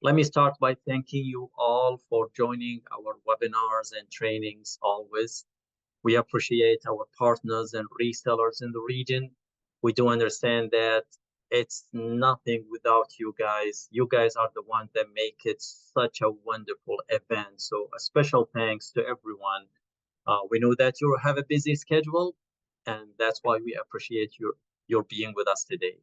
Let me start by thanking you all for joining our webinars and trainings always. We appreciate our partners and resellers in the region. We do understand that it's nothing without you guys. You guys are the ones that make it such a wonderful event. So a special thanks to everyone. We know that you have a busy schedule, and that's why we appreciate your being with us today.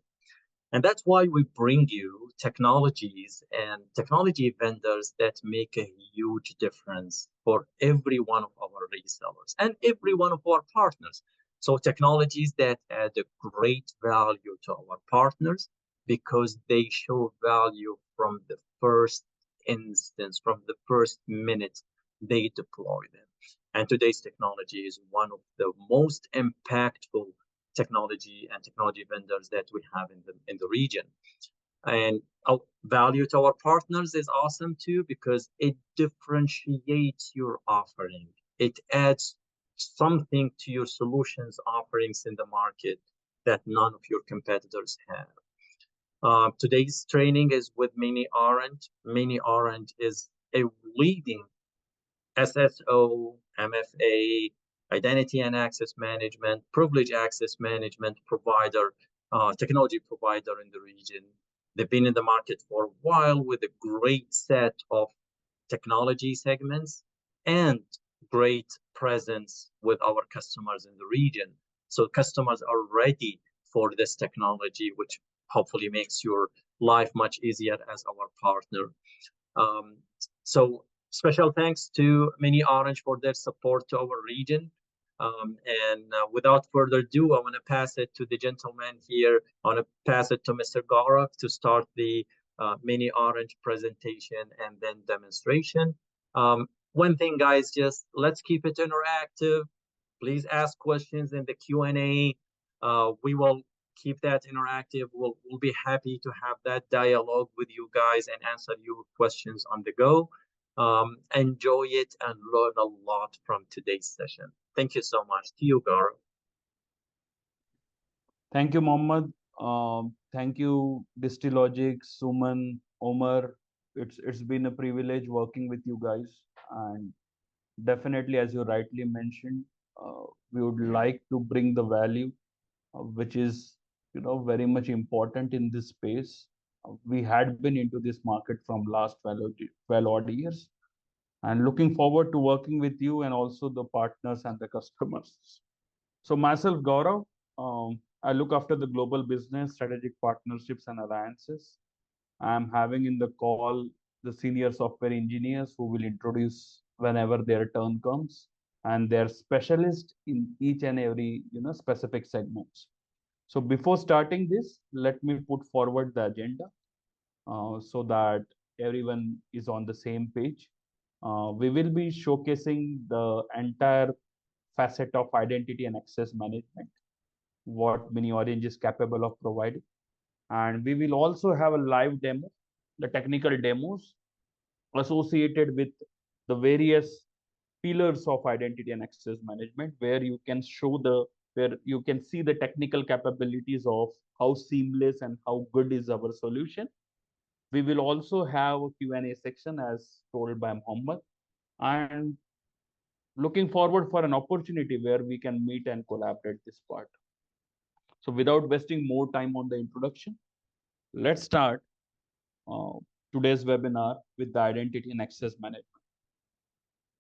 And that's why we bring you technologies and technology vendors that make a huge difference for every one of our resellers and every one of our partners. So technologies that add a great value to our partners because they show value from the first instance, from the first minute they deploy them. And today's technology is one of the most impactful technology and technology vendors that we have in the region. And our value to our partners is awesome too because it differentiates your offering. It adds something to your solutions offerings in the market that none of your competitors have. Today's training is with MiniOrange. MiniOrange is a leading SSO, MFA, identity and access management, privilege access management provider, technology provider in the region. They've been in the market for a while with a great set of technology segments and great presence with our customers in the region. So customers are ready for this technology, which hopefully makes your life much easier as our partner. Um, so special thanks to MiniOrange for their support to our region. And without further ado, I want to pass it to the gentleman here. I want to pass it to Mr. Gaurav to start the MiniOrange presentation and then demonstration. One thing, guys, just let's keep it interactive. Please ask questions in the Q&A. We will keep that interactive. We'll be happy to have that dialogue with you guys and answer your questions on the go. Enjoy it and learn a lot from today's session. Thank you so much. To you, Gaurav. Thank you, Mohammed. Thank you, Distilogic, Suman, Omar. It's been a privilege working with you guys, and definitely, as you rightly mentioned, we would like to bring the value, which is very much important in this space. We had been into this market from last 12 odd years, and looking forward to working with you and also the partners and the customers. So myself, Gaurav, I look after the global business, strategic partnerships and alliances. I'm having in the call the senior software engineers who will introduce whenever their turn comes, and they're specialists in each and every specific segments. So before starting this, let me put forward the agenda so that everyone is on the same page. We will be showcasing the entire facet of identity and access management, what MiniOrange is capable of providing. And we will also have a live demo, the technical demos associated with the various pillars of identity and access management, where you can see the technical capabilities of how seamless and how good is our solution. We will also have a Q&A section as told by Mohammed, and looking forward for an opportunity where we can meet and collaborate this part. So without wasting more time on the introduction, let's start uh, today's webinar with the identity and access management.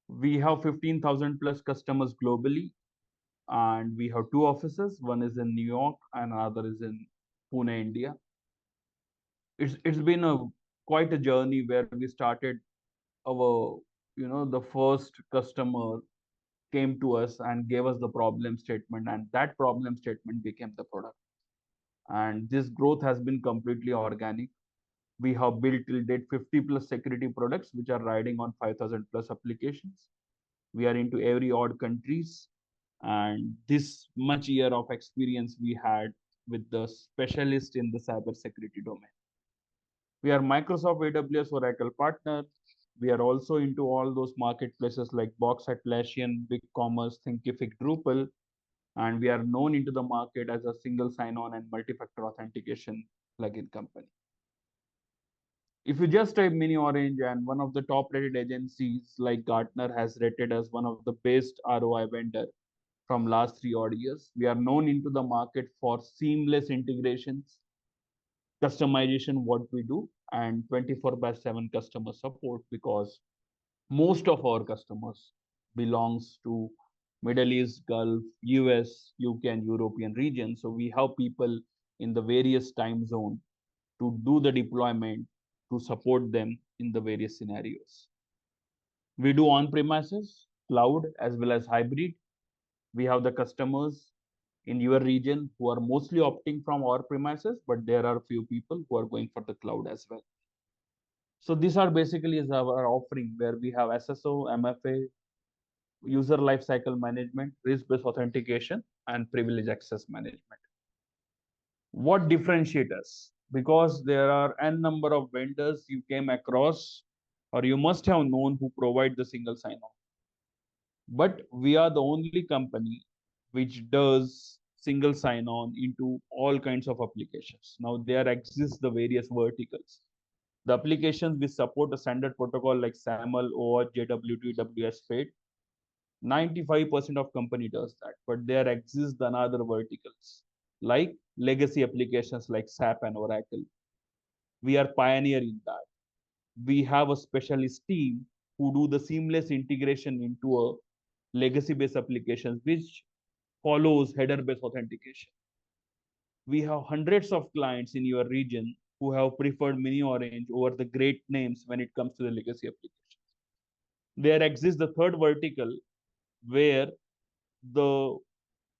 We have 15,000 plus customers globally, and we have two offices. One is in New York and another is in Pune, India. It's been a quite a journey where we started our the first customer came to us and gave us the problem statement, and that problem statement became the product. And this growth has been completely organic. We have built till date 50 plus security products which are riding on 5,000 plus applications. We are into every odd countries, and this much year of experience we had with the specialist in the cybersecurity domain. We are Microsoft AWS Oracle partner. We are also into all those marketplaces like Box, Atlassian, BigCommerce, Thinkific, Drupal, and we are known into the market as a single sign-on and multi-factor authentication plugin company. If you just type MiniOrange, and one of the top rated agencies like Gartner has rated us one of the best ROI vendor from last 3 odd years. We are known into the market for seamless integrations, customization, what we do, and 24 by 7 customer support, because most of our customers belongs to Middle East, Gulf, US, UK, and European region. So we have people in the various time zone to do the deployment, to support them in the various scenarios. We do on-premises, cloud, as well as hybrid. We have the customers in your region who are mostly opting from our premises, but there are few people who are going for the cloud as well. So these are basically is our offering, where we have SSO, MFA, user lifecycle management, risk-based authentication, and privilege access management. What differentiates us? Because there are n number of vendors you came across or you must have known who provide the single sign-on. But we are the only company which does single sign-on into all kinds of applications. Now there exists the various verticals. The applications which support a standard protocol like SAML, OAuth, JWT, WS-FATE, 95% of company does that. But there exists another verticals like legacy applications like SAP and Oracle. We are pioneer in that. We have a specialist team who do the seamless integration into a legacy based applications which follows header based authentication. We have hundreds of clients in your region who have preferred MiniOrange over the great names when it comes to the legacy applications. There exists the third vertical where the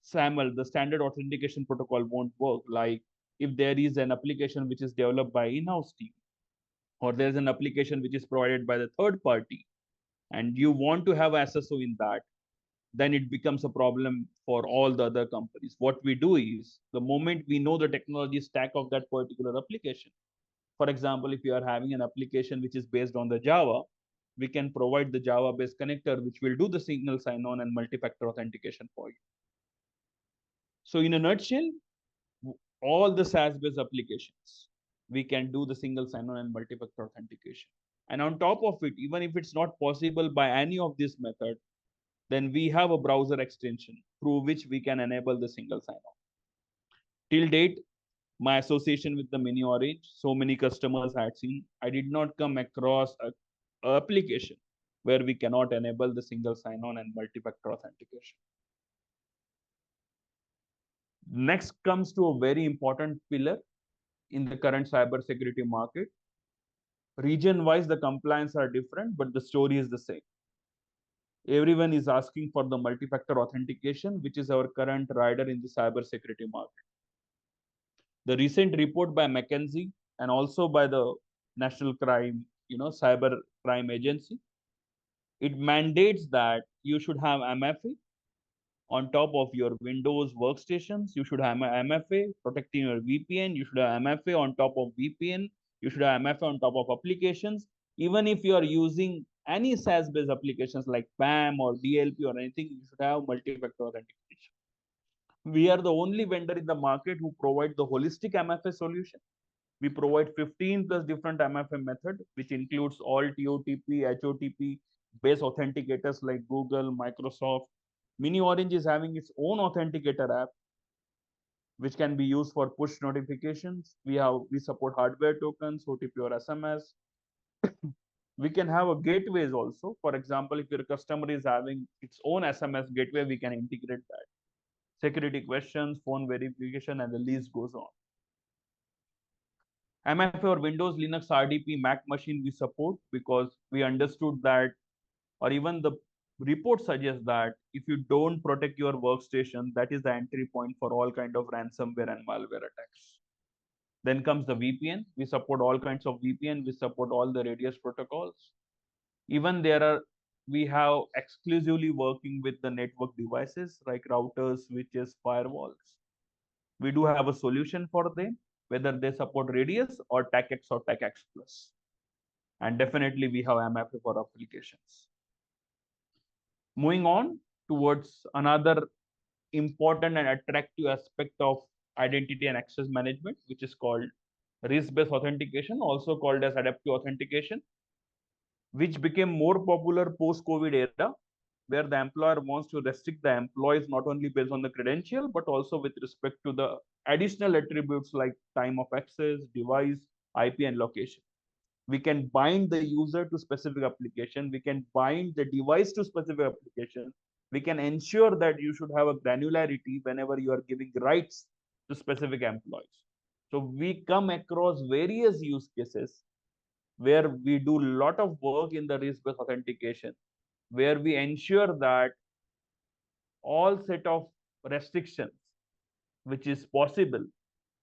SAML, the standard authentication protocol, won't work. Like if there is an application which is developed by in-house team, or there's an application which is provided by the third party, and you want to have SSO in that, then it becomes a problem for all the other companies. What we do is, the moment we know the technology stack of that particular application, for example, if you are having an application which is based on the Java, we can provide the Java based connector which will do the single sign-on and multi-factor authentication for you. So in a nutshell, all the SaaS based applications, we can do the single sign-on and multi-factor authentication. And on top of it, even if it's not possible by any of this method, then we have a browser extension through which we can enable the single sign-on. Till date, my association with the MiniOrange, so many customers had seen, I did not come across a application where we cannot enable the single sign-on and multi-factor authentication. Next comes to a very important pillar in the current cybersecurity market. Region-wise, the compliance are different, but the story is the same. Everyone is asking for the multi-factor authentication, which is our current rider in the cybersecurity market. The recent report by McKinsey and also by the National Crime, Cyber Crime Agency, it mandates that you should have MFA on top of your Windows workstations. You should have MFA protecting your VPN. You should have MFA on top of VPN. You should have MFA on top of applications. Even if you are using any SaaS-based applications like PAM or DLP or anything, you should have multi-factor authentication. We are the only vendor in the market who provide the holistic MFA solution. We provide 15 plus different MFA method, which includes all TOTP, HOTP based authenticators like Google, Microsoft. MiniOrange is having its own authenticator app, which can be used for push notifications. We support hardware tokens, OTP or SMS. We can have a gateways also. For example, if your customer is having its own SMS gateway, we can integrate that. Security questions, phone verification, and the list goes on. MFA or Windows, Linux, RDP, Mac machine we support because we understood that, or even the report suggests that if you don't protect your workstation, that is the entry point for all kind of ransomware and malware attacks. Then comes the VPN. We support all kinds of VPN. We support all the radius protocols. Even we have exclusively working with the network devices like routers, switches, firewalls. We do have a solution for them, whether they support radius or TACX or TACX plus. And definitely we have MFA for applications. Moving on towards another important and attractive aspect of identity and access management, which is called risk-based authentication, also called as adaptive authentication, which became more popular post-COVID era, where the employer wants to restrict the employees not only based on the credential, but also with respect to the additional attributes like time of access, device, IP, and location. We can bind the user to specific application. We can bind the device to specific application. We can ensure that you should have a granularity whenever you are giving rights to specific employees. So we come across various use cases where we do a lot of work in the risk-based authentication, where we ensure that all set of restrictions which is possible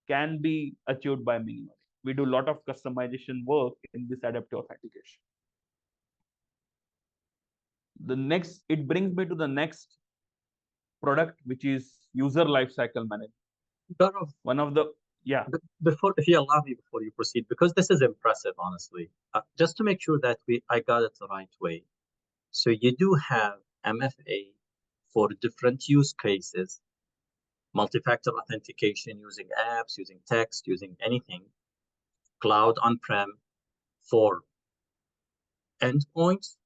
can be achieved by MiniOrange. We do a lot of customization work in this adaptive authentication. It brings me to the next product, which is user lifecycle management. Gaurav, One of the, yeah. before, if you allow me, before you proceed, because this is impressive, honestly, just to make sure that I got it the right way. So you do have MFA for different use cases, multi-factor authentication using apps, using text, using anything, cloud on-prem for endpoints.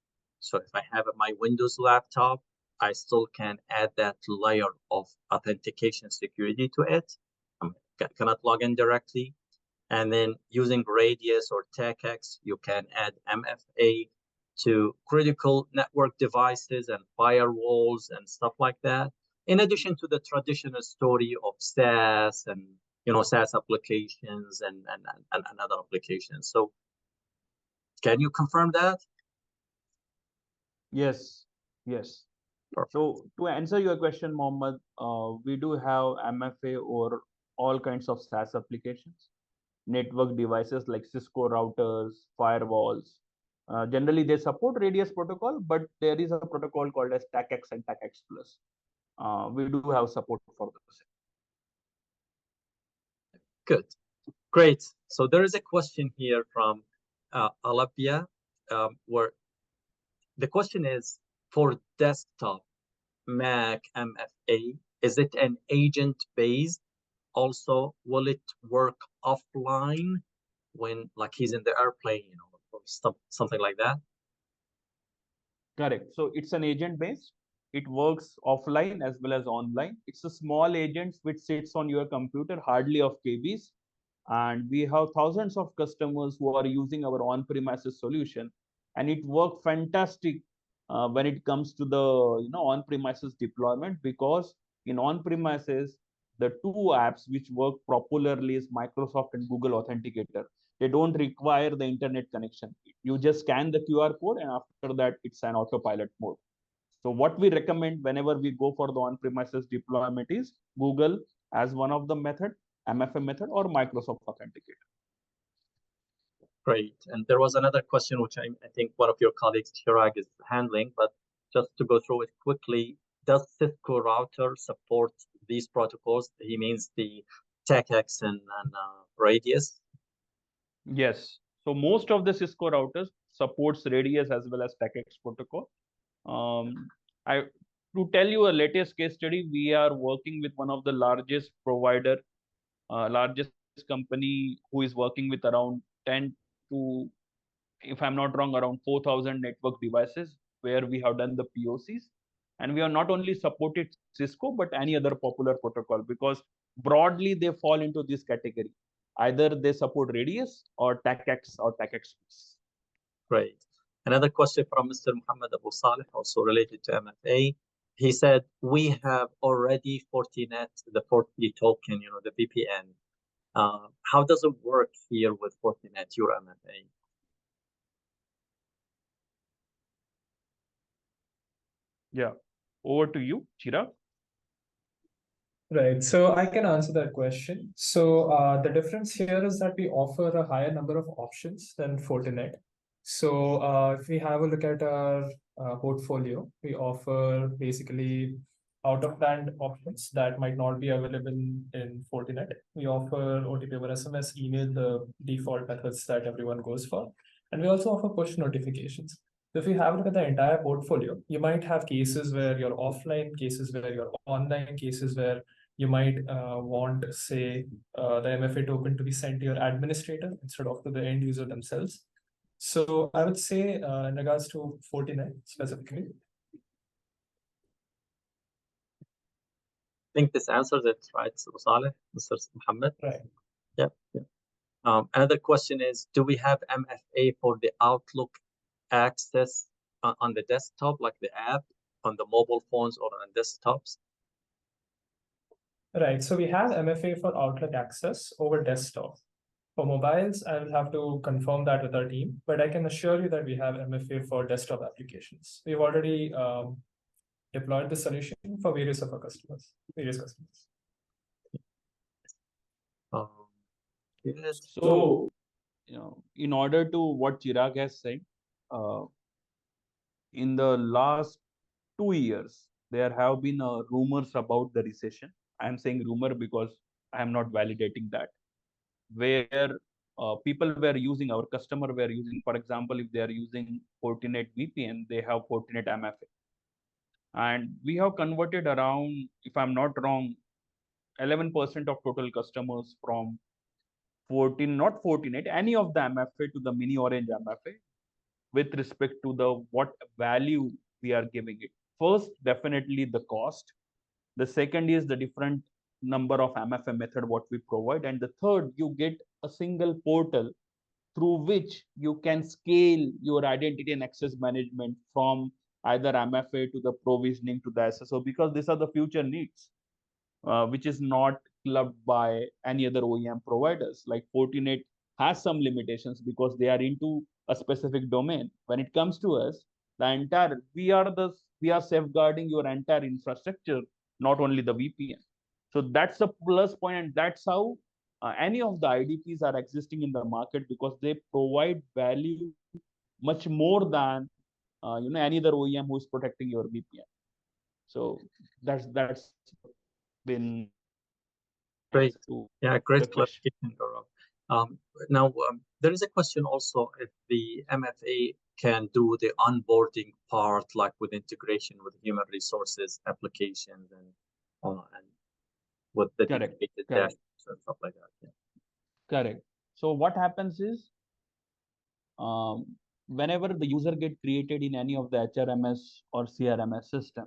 So if I have my Windows laptop, I still can add that layer of authentication security to it. I cannot log in directly. And then using Radius or TechX, you can add MFA to critical network devices and firewalls and stuff like that. In addition to the traditional story of SaaS and SaaS applications and other applications. So can you confirm that? Yes, yes. Perfect. So to answer your question, Mohammed, we do have MFA or all kinds of SaaS applications, network devices like Cisco routers, firewalls. Generally, they support Radius protocol, but there is a protocol called as TACX and TACX Plus. We do have support for those. Good. Great. So there is a question here from Alapia, where the question is, for desktop Mac MFA, is it an agent-based? Also, will it work offline when like he's in the airplane, or something like that? Correct. So it's an agent based. It works offline as well as online. It's a small agent which sits on your computer, hardly of KBs. And we have thousands of customers who are using our on-premises solution, and it works fantastic when it comes to the on-premises deployment, because in on-premises the two apps which work popularly is Microsoft and Google Authenticator. They don't require the internet connection. You just scan the QR code, and after that it's an autopilot mode. So what we recommend whenever we go for the on-premises deployment is Google as one of the method, MFA method, or Microsoft Authenticator. Great. And there was another question which I think one of your colleagues, Chirag, is handling, but just to go through it quickly, does Cisco router support these protocols? He means the TechX and Radius. Yes. So most of the Cisco routers supports Radius as well as TechX protocol. To tell you a latest case study, we are working with one of the largest provider, largest company who is working with around 10 to, if I'm not wrong, around 4,000 network devices where we have done the POCs. And we have not only supported Cisco, but any other popular protocol, because broadly they fall into this category. Either they support Radius or TACX or TACX. Great. Another question from Mr. Muhammad Abu Saleh, also related to MFA. He said, we have already Fortinet, the Forti token, the VPN. How does it work here with Fortinet, your MFA? Yeah. Over to you, Chirag. Right. So I can answer that question. So the difference here is that we offer a higher number of options than Fortinet. So if we have a look at our portfolio, we offer basically out-of-band options that might not be available in Fortinet. We offer OTP over SMS, email, the default methods that everyone goes for. And we also offer push notifications. So if you have a look at the entire portfolio, you might have cases where you're offline, cases where you're online, cases where you might want, say, the MFA token to be sent to your administrator instead of to the end user themselves. So I would say in regards to Fortinet specifically. I think this answers it, right, Saleh, Mr. Muhammad? Right. Yeah. Another question is, do we have MFA for the Outlook access on the desktop, like the app, on the mobile phones or on desktops? Right. So we have MFA for Outlook access over desktop. For mobiles, I will have to confirm that with our team, but I can assure you that we have MFA for desktop applications. We've already deployed the solution for various of our customers, various customers. Yes. So, in order to what Chirag has said, in the last 2 years, there have been rumors about the recession. I am saying rumor because I am not validating that. Where people were using, our customer were using, for example, if they are using Fortinet VPN, they have Fortinet MFA. And we have converted around, if I'm not wrong, 11% of total customers from 14, not Fortinet, any of the MFA to the MiniOrange MFA with respect to the what value we are giving it. First, definitely the cost. The second is the different number of MFA method what we provide. And the third, you get a single portal through which you can scale your identity and access management from either MFA to the provisioning to the SSO, because these are the future needs, which is not clubbed by any other OEM providers. Like Fortinet has some limitations because they are into a specific domain. When it comes to us, the entire we are safeguarding your entire infrastructure, not only the VPN. So that's a plus point, and that's how any of the IDPs are existing in the market, because they provide value much more than any other OEM who is protecting your VPN. So that's been Great. Yeah, great the question. clarification, Gaurav. Now, there is a question also if the MFA can do the onboarding part, like with integration with human resources applications and with the Correct. dedicated Correct. dashboards and stuff like that. Yeah. Correct. So what happens is, whenever the user get created in any of the HRMS or CRMS system,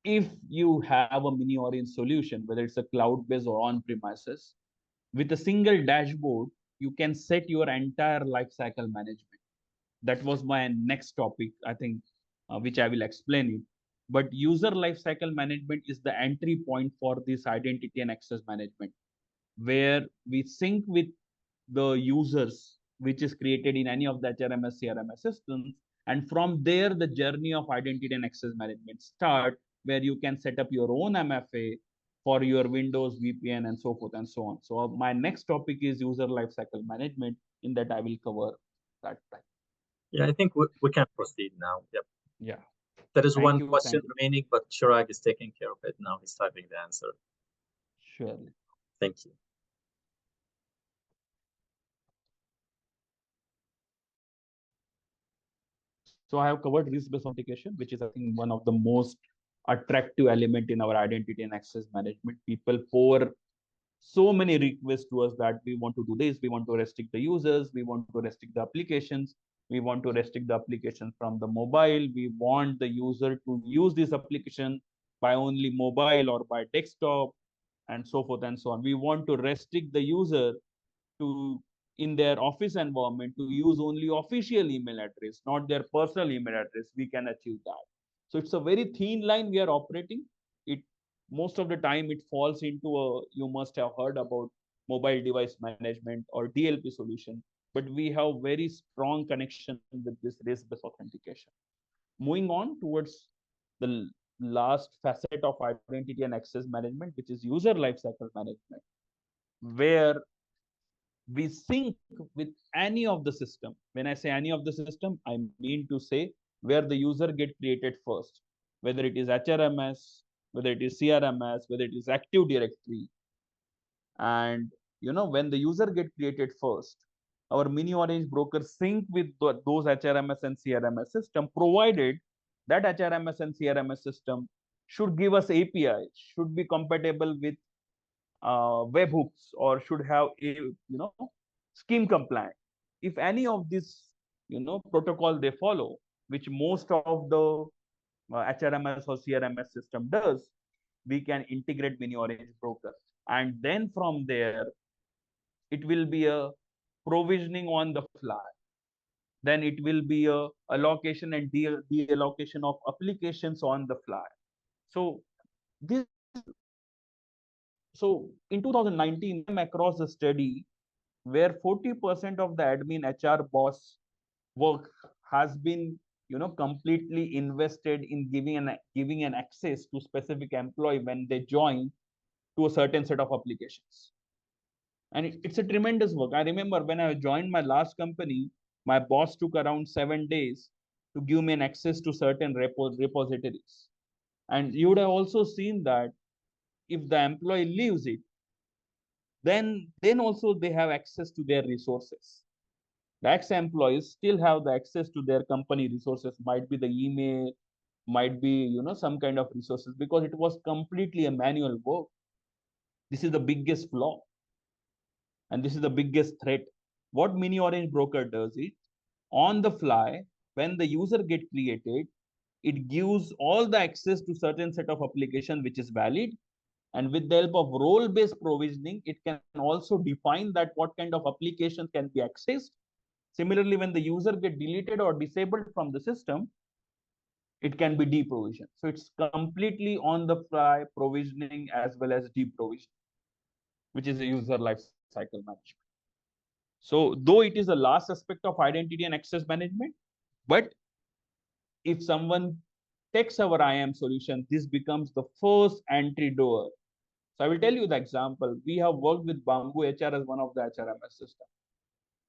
if you have a MiniOrange solution, whether it's a cloud-based or on-premises, with a single dashboard, you can set your entire lifecycle management. That was my next topic, I think, which I will explain it. But user lifecycle management is the entry point for this identity and access management, where we sync with the users, which is created in any of the HRMS, CRMS systems. And from there, the journey of identity and access management start, where you can set up your own MFA for your Windows, VPN, and so forth and so on. So my next topic is user lifecycle management. In that, I will cover that. Yeah, I think we can proceed now. Yep. Yeah. There is one Thank question you. remaining, but Chirag is taking care of it now. He's typing the answer. Surely. Thank you. So I have covered risk-based authentication, which is, I think, one of the most attractive element in our identity and access management. People pour so many requests to us that we want to do this, we want to restrict the users, we want to restrict the applications, we want to restrict the application from the mobile, we want the user to use this application by only mobile or by desktop, and so forth and so on. We want to restrict the user to, in their office environment, to use only official email address, not their personal email address. We can achieve that. So it's a very thin line we are operating. It most of the time it falls into a, you must have heard about mobile device management or DLP solution, but we have very strong connection with this risk-based authentication. Moving on towards the last facet of identity and access management, which is user lifecycle management, where we sync with any of the system. When I say any of the system, I mean to say where the user get created first, whether it is HRMS, whether it is CRMS, whether it is Active Directory. And when the user get created first, our MiniOrange broker sync with those HRMS and CRMS system, provided that HRMS and CRMS system should give us API, should be compatible with webhooks, or should have a scheme compliant. If any of this protocol they follow, which most of the HRMS or CRMS system does, we can integrate MiniOrange broker, and then from there it will be a provisioning on the fly. Then it will be a allocation and de-allocation of applications on the fly. So this, so in 2019, I'm across a study where 40% of the admin HR boss work has been completely invested in giving an access to specific employee when they join to a certain set of applications. And it's a tremendous work. I remember when I joined my last company, my boss took around 7 days to give me an access to certain repositories. And you would have also seen that if the employee leaves it, then also they have access to their resources. The ex-employees still have the access to their company resources, might be the email, might be some kind of resources, because it was completely a manual work. This is the biggest flaw, and this is the biggest threat. What MiniOrange broker does is, on the fly, when the user get created, it gives all the access to certain set of application which is valid, and with the help of role-based provisioning, it can also define that what kind of application can be accessed. Similarly, when the user get deleted or disabled from the system, it can be deprovisioned. So it's completely on the fly provisioning as well as deprovisioning, which is a user life cycle management. So though it is the last aspect of identity and access management, but if someone takes our IAM solution, this becomes the first entry door. So I will tell you the example. We have worked with Bamboo HR as one of the HRMS system.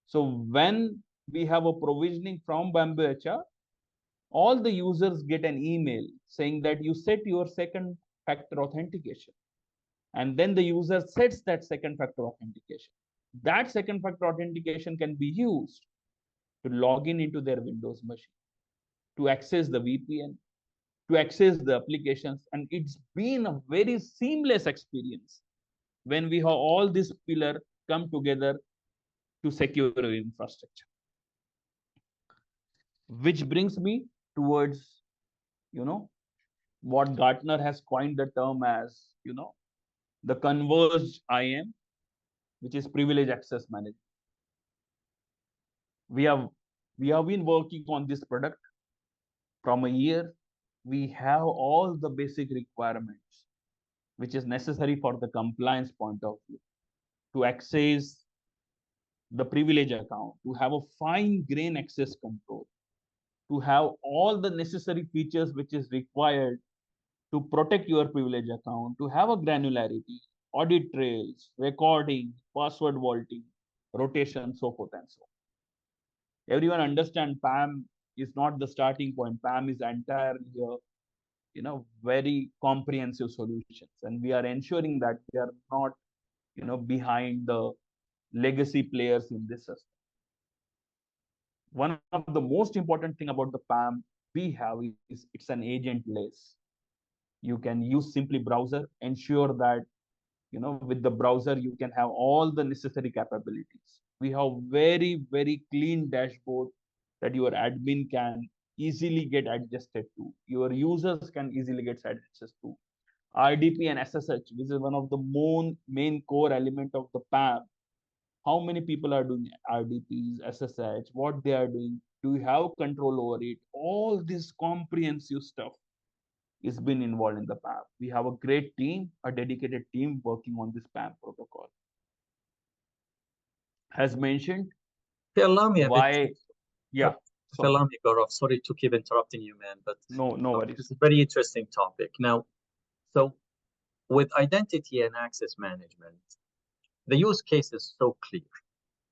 So when we have a provisioning from Bamboo HR, all the users get an email saying that you set your second factor authentication. And then the user sets that second factor authentication. That second factor authentication can be used to log in into their Windows machine, to access the VPN, to access the applications. And it's been a very seamless experience when we have all these pillars come together to secure our infrastructure. Which brings me towards, what Gartner has coined the term as, the converged IAM, which is privilege access management. We have been working on this product from a year. We have all the basic requirements which is necessary for the compliance point of view, to access the privilege account, to have a fine grain access control, to have all the necessary features which is required to protect your privilege account, to have a granularity, audit trails, recording, password vaulting, rotation, so forth and so on. Everyone understand PAM is not the starting point. PAM is entirely very comprehensive solutions, and we are ensuring that we are not behind the legacy players in this system. One of the most important thing about the PAM we have is it's an agentless. You can use simply browser, ensure that with the browser you can have all the necessary capabilities. We have very, very clean dashboard that your admin can easily get adjusted to, your users can easily get adjusted to. RDP and SSH, this is one of the main core element of the PAM. How many people are doing RDPs, SSH, what they are doing, do you have control over it? All this comprehensive stuff is been involved in the PAM. We have a great team, a dedicated team working on this PAM protocol. As mentioned, Allow me a why? bit. Yeah. Allow me, Gaurav. Sorry to keep interrupting you, man, but no worries. It's a very interesting topic. Now, so with identity and access management, the use case is so clear.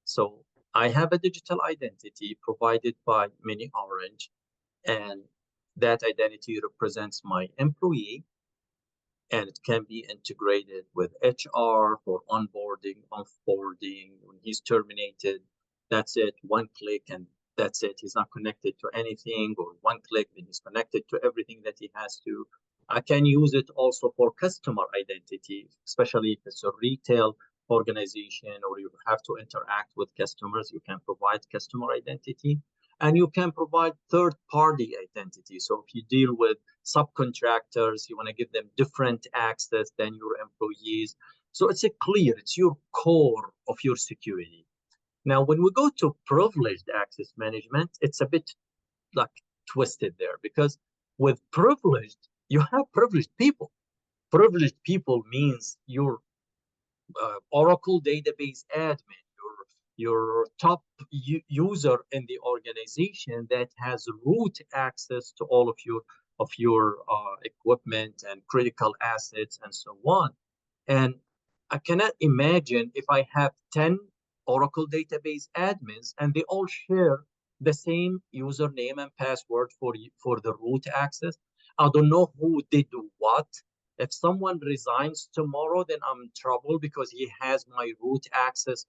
So I have a digital identity provided by MiniOrange, and that identity represents my employee, and it can be integrated with HR for onboarding, offboarding. When he's terminated, that's it, one click, and that's it. He's not connected to anything, or one click, then he's connected to everything that he has to. I can use it also for customer identity, especially if it's a retail organization or you have to interact with customers. You can provide customer identity and you can provide third party identity. So if you deal with subcontractors, you want to give them different access than your employees. So it's a clear, it's your core of your security. Now, when we go to privileged access management, it's a bit like twisted there because with privileged, you have privileged people. Privileged people means your Oracle database admin, your top user in the organization that has root access to all of your equipment and critical assets and so on. And I cannot imagine if I have 10 Oracle database admins and they all share the same username and password for the root access. I don't know who did what. If someone resigns tomorrow, then I'm in trouble because he has my root access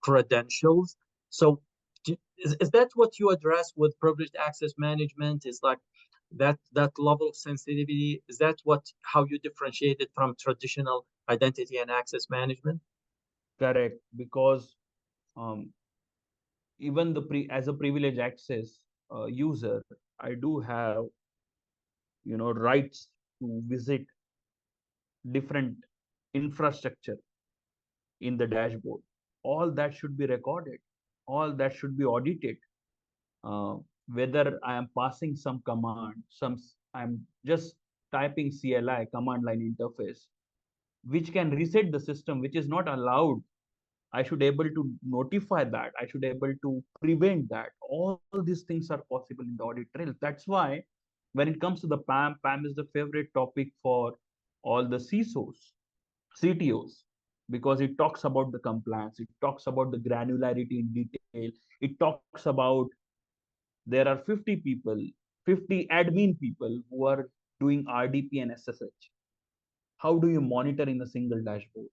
credentials. So is that what you address with privileged access management? Is like that level of sensitivity? Is that how you differentiate it from traditional identity and access management? Correct, because um, even as a privileged access user, I do have rights to visit different infrastructure in the dashboard. All that should be recorded. All that should be audited. Uh, Whether I am passing some command, I'm just typing CLI command line interface, which can reset the system, which is not allowed. I should able to notify that. I should able to prevent that. All these things are possible in the audit trail. That's why when it comes to the PAM, PAM is the favorite topic for all the CISOs, CTOs, because it talks about the compliance, it talks about the granularity in detail, it talks about there are 50 people, 50 admin people who are doing RDP and SSH. How do you monitor in a single dashboard?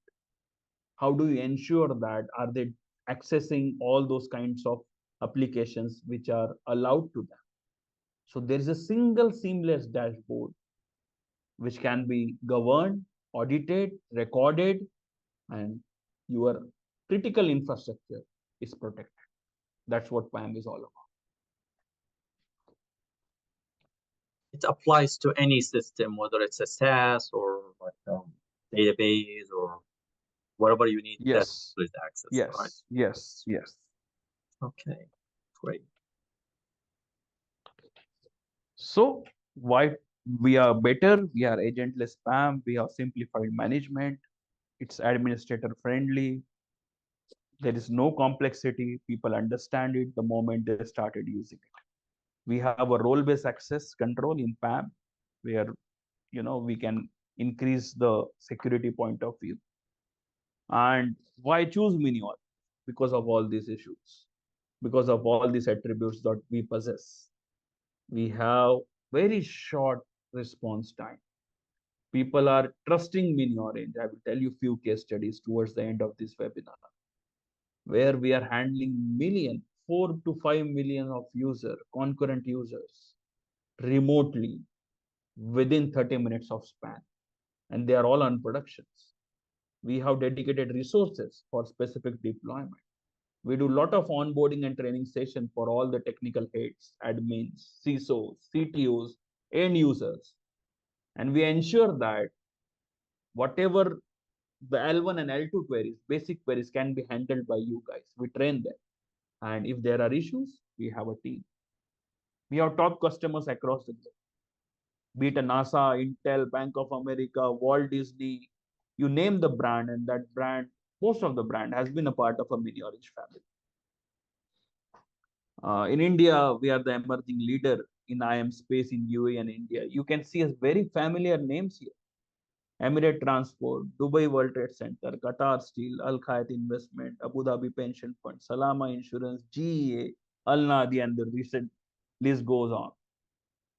How do you ensure that are they accessing all those kinds of applications which are allowed to them? So there is a single seamless dashboard which can be governed, audited, recorded, and your critical infrastructure is protected. That's what PAM is all about. It applies to any system, whether it's a SaaS or like database or whatever you need that Yes, with access, right? yes, yes, yes. Okay, great. So why we are better? We are agentless PAM. We have simplified management. It's administrator friendly. There is no complexity. People understand it the moment they started using it. We have a role-based access control in PAM, where we can increase the security point of view. And why choose MiniOrange? Because of all these issues, because of all these attributes that we possess. We have very short response time. People are trusting MiniOrange. I will tell you few case studies towards the end of this webinar, where we are handling 4 to 5 million of concurrent users remotely within 30 minutes of span, and they are all on productions. We have dedicated resources for specific deployment. We do a lot of onboarding and training session for all the technical heads, admins, CISOs, CTOs, end users. And we ensure that whatever the L1 and L2 queries, basic queries can be handled by you guys. We train them. And if there are issues, we have a team. We have top customers across the globe, be it a NASA, Intel, Bank of America, Walt Disney, you name the brand, and that brand, most of the brand has been a part of a MiniOrange family. In India, we are the emerging leader in IAM space in UAE and India. You can see as very familiar names here. Emirate Transport, Dubai World Trade Center, Qatar Steel, Al Khayat Investment, Abu Dhabi Pension Fund, Salama Insurance, GEA, Al Nadi, and the recent list goes on.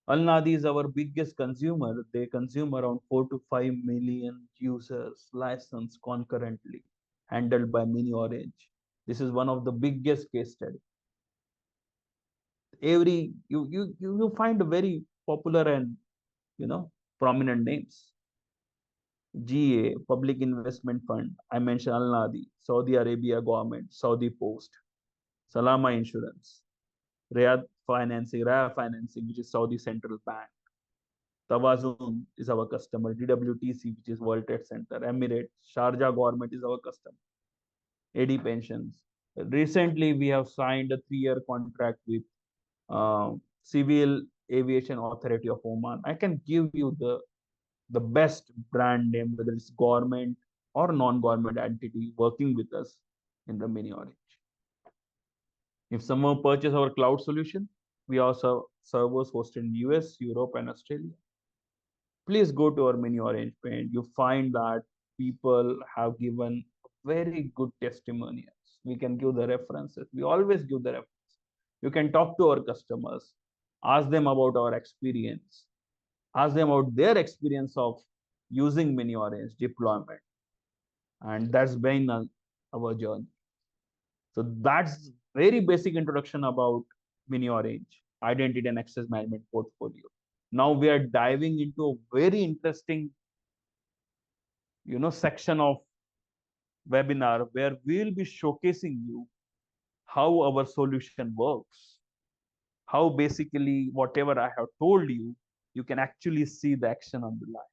Al Nadi is our biggest consumer. They consume around 4 to 5 million users licensed concurrently, handled by MiniOrange. This is one of the biggest case studies. You find a very popular and prominent names. GA, Public Investment Fund, I mentioned Al Nadi, Saudi Arabia Government, Saudi Post, Salama Insurance, Riyadh Financing, which is Saudi Central Bank. Tawazun is our customer. DWTC, which is World Trade Center. Emirates, Sharjah Government is our customer. AD Pensions. Recently, we have signed a 3-year contract with Civil Aviation Authority of Oman. I can give you the best brand name, whether it's government or non-government entity working with us in the MiniOrange. If someone purchases our cloud solution, we also servers hosted in US, Europe, and Australia. Please go to our MiniOrange page. You find that people have given very good testimonials. We can give the references. We always give the references. You can talk to our customers, ask them about our experience, ask them about their experience of using MiniOrange deployment. And that's been our journey. So that's very basic introduction about MiniOrange, identity and access management portfolio. Now we are diving into a very interesting, section of webinar where we'll be showcasing you how our solution works, how basically whatever I have told you, you can actually see the action on the line.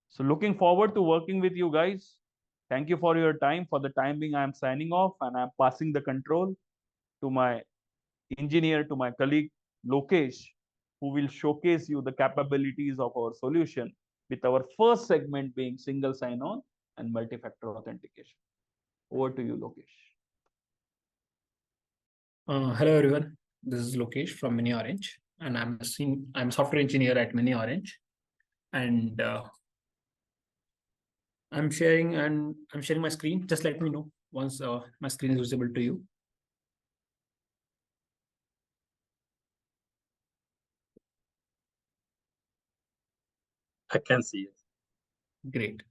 So looking forward to working with you guys. Thank you for your time. For the time being, I'm signing off and I'm passing the control to my engineer, to my colleague, Lokesh, who will showcase you the capabilities of our solution with our first segment being single sign-on and multi-factor authentication. Over to you, Lokesh. Hello, everyone. This is Lokesh from MiniOrange, and I'm a software engineer at MiniOrange, and I'm sharing my screen. Just let me know once my screen is visible to you. I can see it. Great.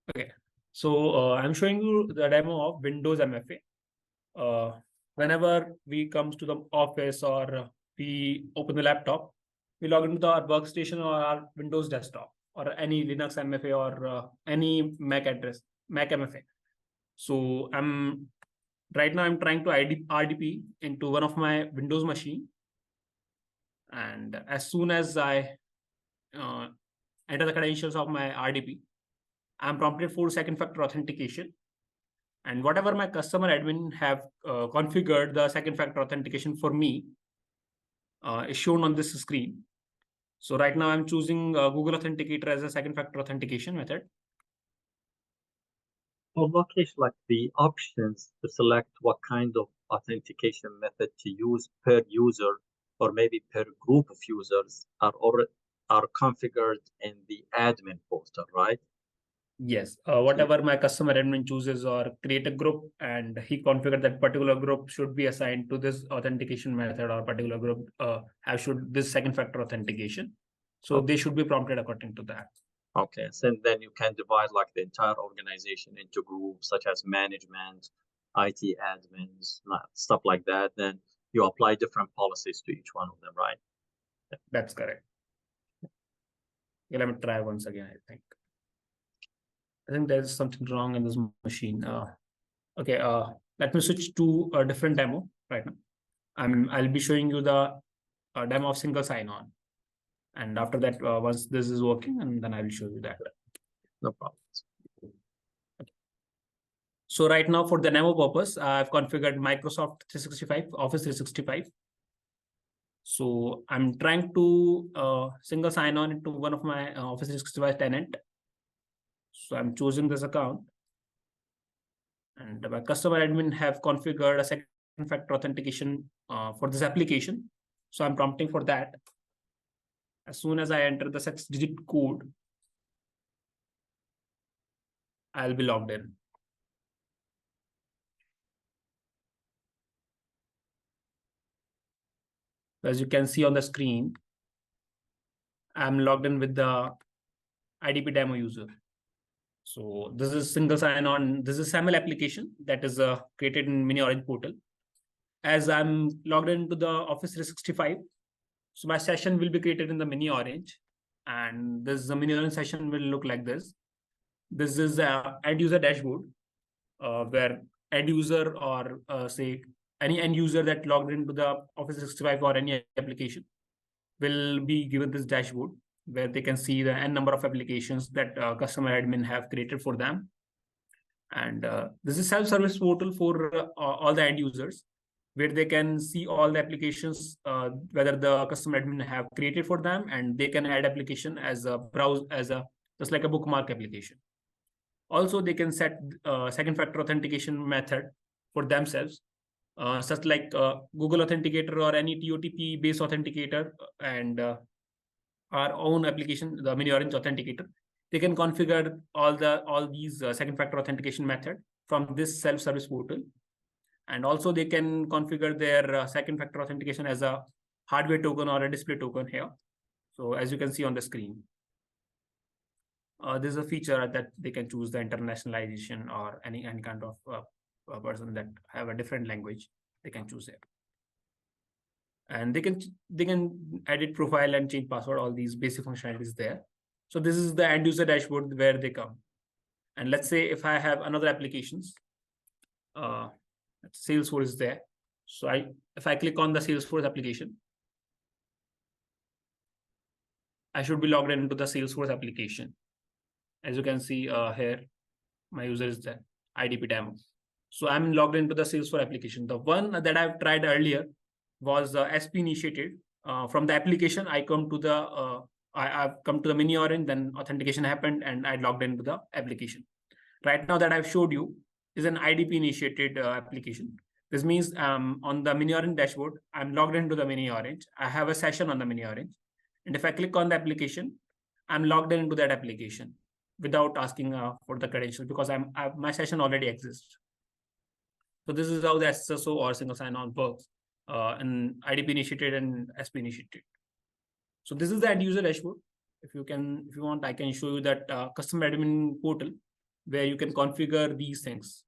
Okay. So I'm showing you the demo of Windows MFA. Whenever we come to the office or we open the laptop, we log into our workstation or our Windows desktop or any Linux MFA or any Mac MFA. So right now I'm trying to RDP into one of my Windows machine. And as soon as I enter the credentials of my RDP, I'm prompted for second factor authentication. And whatever my customer admin have configured the second factor authentication for me is shown on this screen. So right now I'm choosing Google Authenticator as a second factor authentication method. For Lokesh, like the options to select what kind of authentication method to use per user or maybe per group of users are configured in the admin portal, right? Yes, whatever my customer admin chooses or create a group and he configured that particular group should be assigned to this authentication method or particular group should this second factor authentication. So they should be prompted according to that. Okay, so then you can divide like the entire organization into groups such as management, IT admins, stuff like that. Then you apply different policies to each one of them, right? That's correct. Yeah, let me try once again, I think there's something wrong in this machine. Okay, let me switch to a different demo right now. I'll be showing you the demo of single sign-on. And after that, once this is working, and then I will show you that. No problem. Okay. So right now for the demo purpose, I've configured Microsoft 365, Office 365. So I'm trying to single sign-on into one of my Office 365 tenant. So I'm choosing this account. And my customer admin have configured a second factor authentication for this application. So I'm prompting for that. As soon as I enter the 6-digit code, I'll be logged in. As you can see on the screen, I'm logged in with the IDP demo user. So this is single sign-on. This is SAML application that is created in MiniOrange portal. As I'm logged into the Office 365, so my session will be created in the MiniOrange. And this MiniOrange session will look like this. This is a end user dashboard where end user or say any end user that logged into the Office 365 or any application will be given this dashboard where they can see the n number of applications that customer admin have created for them. And this is self-service portal for all the end users, where they can see all the applications whether the customer admin have created for them, and they can add application as a browse as a just like a bookmark application. Also, they can set second factor authentication method for themselves, such like Google Authenticator or any TOTP based authenticator, and our own application, the MiniOrange Authenticator. They can configure all these second factor authentication method from this self-service portal. And also they can configure their second factor authentication as a hardware token or a display token here. So as you can see on the screen, this is a feature that they can choose the internationalization or any kind of person that have a different language, they can choose it. And they can edit profile and change password, all these basic functionalities there. So this is the end user dashboard where they come. And let's say if I have another applications, Salesforce is there. So if I click on the Salesforce application, I should be logged into the Salesforce application. As you can see here, my user is there, IDP demo. So I'm logged into the Salesforce application. The one that I've tried earlier was SP initiated. From the application, I come to the I've come to the MiniOrange, then authentication happened, and I logged into the application. Right now that I've showed you is an IDP initiated application. This means on the MiniOrange dashboard, I'm logged into the MiniOrange. I have a session on the MiniOrange, and if I click on the application, I'm logged into that application without asking for the credentials, because my session already exists. So this is how the SSO or single sign-on works, and IDP initiated and SP initiated. So this is the end user dashboard. If you want, I can show you that customer admin portal where you can configure these things.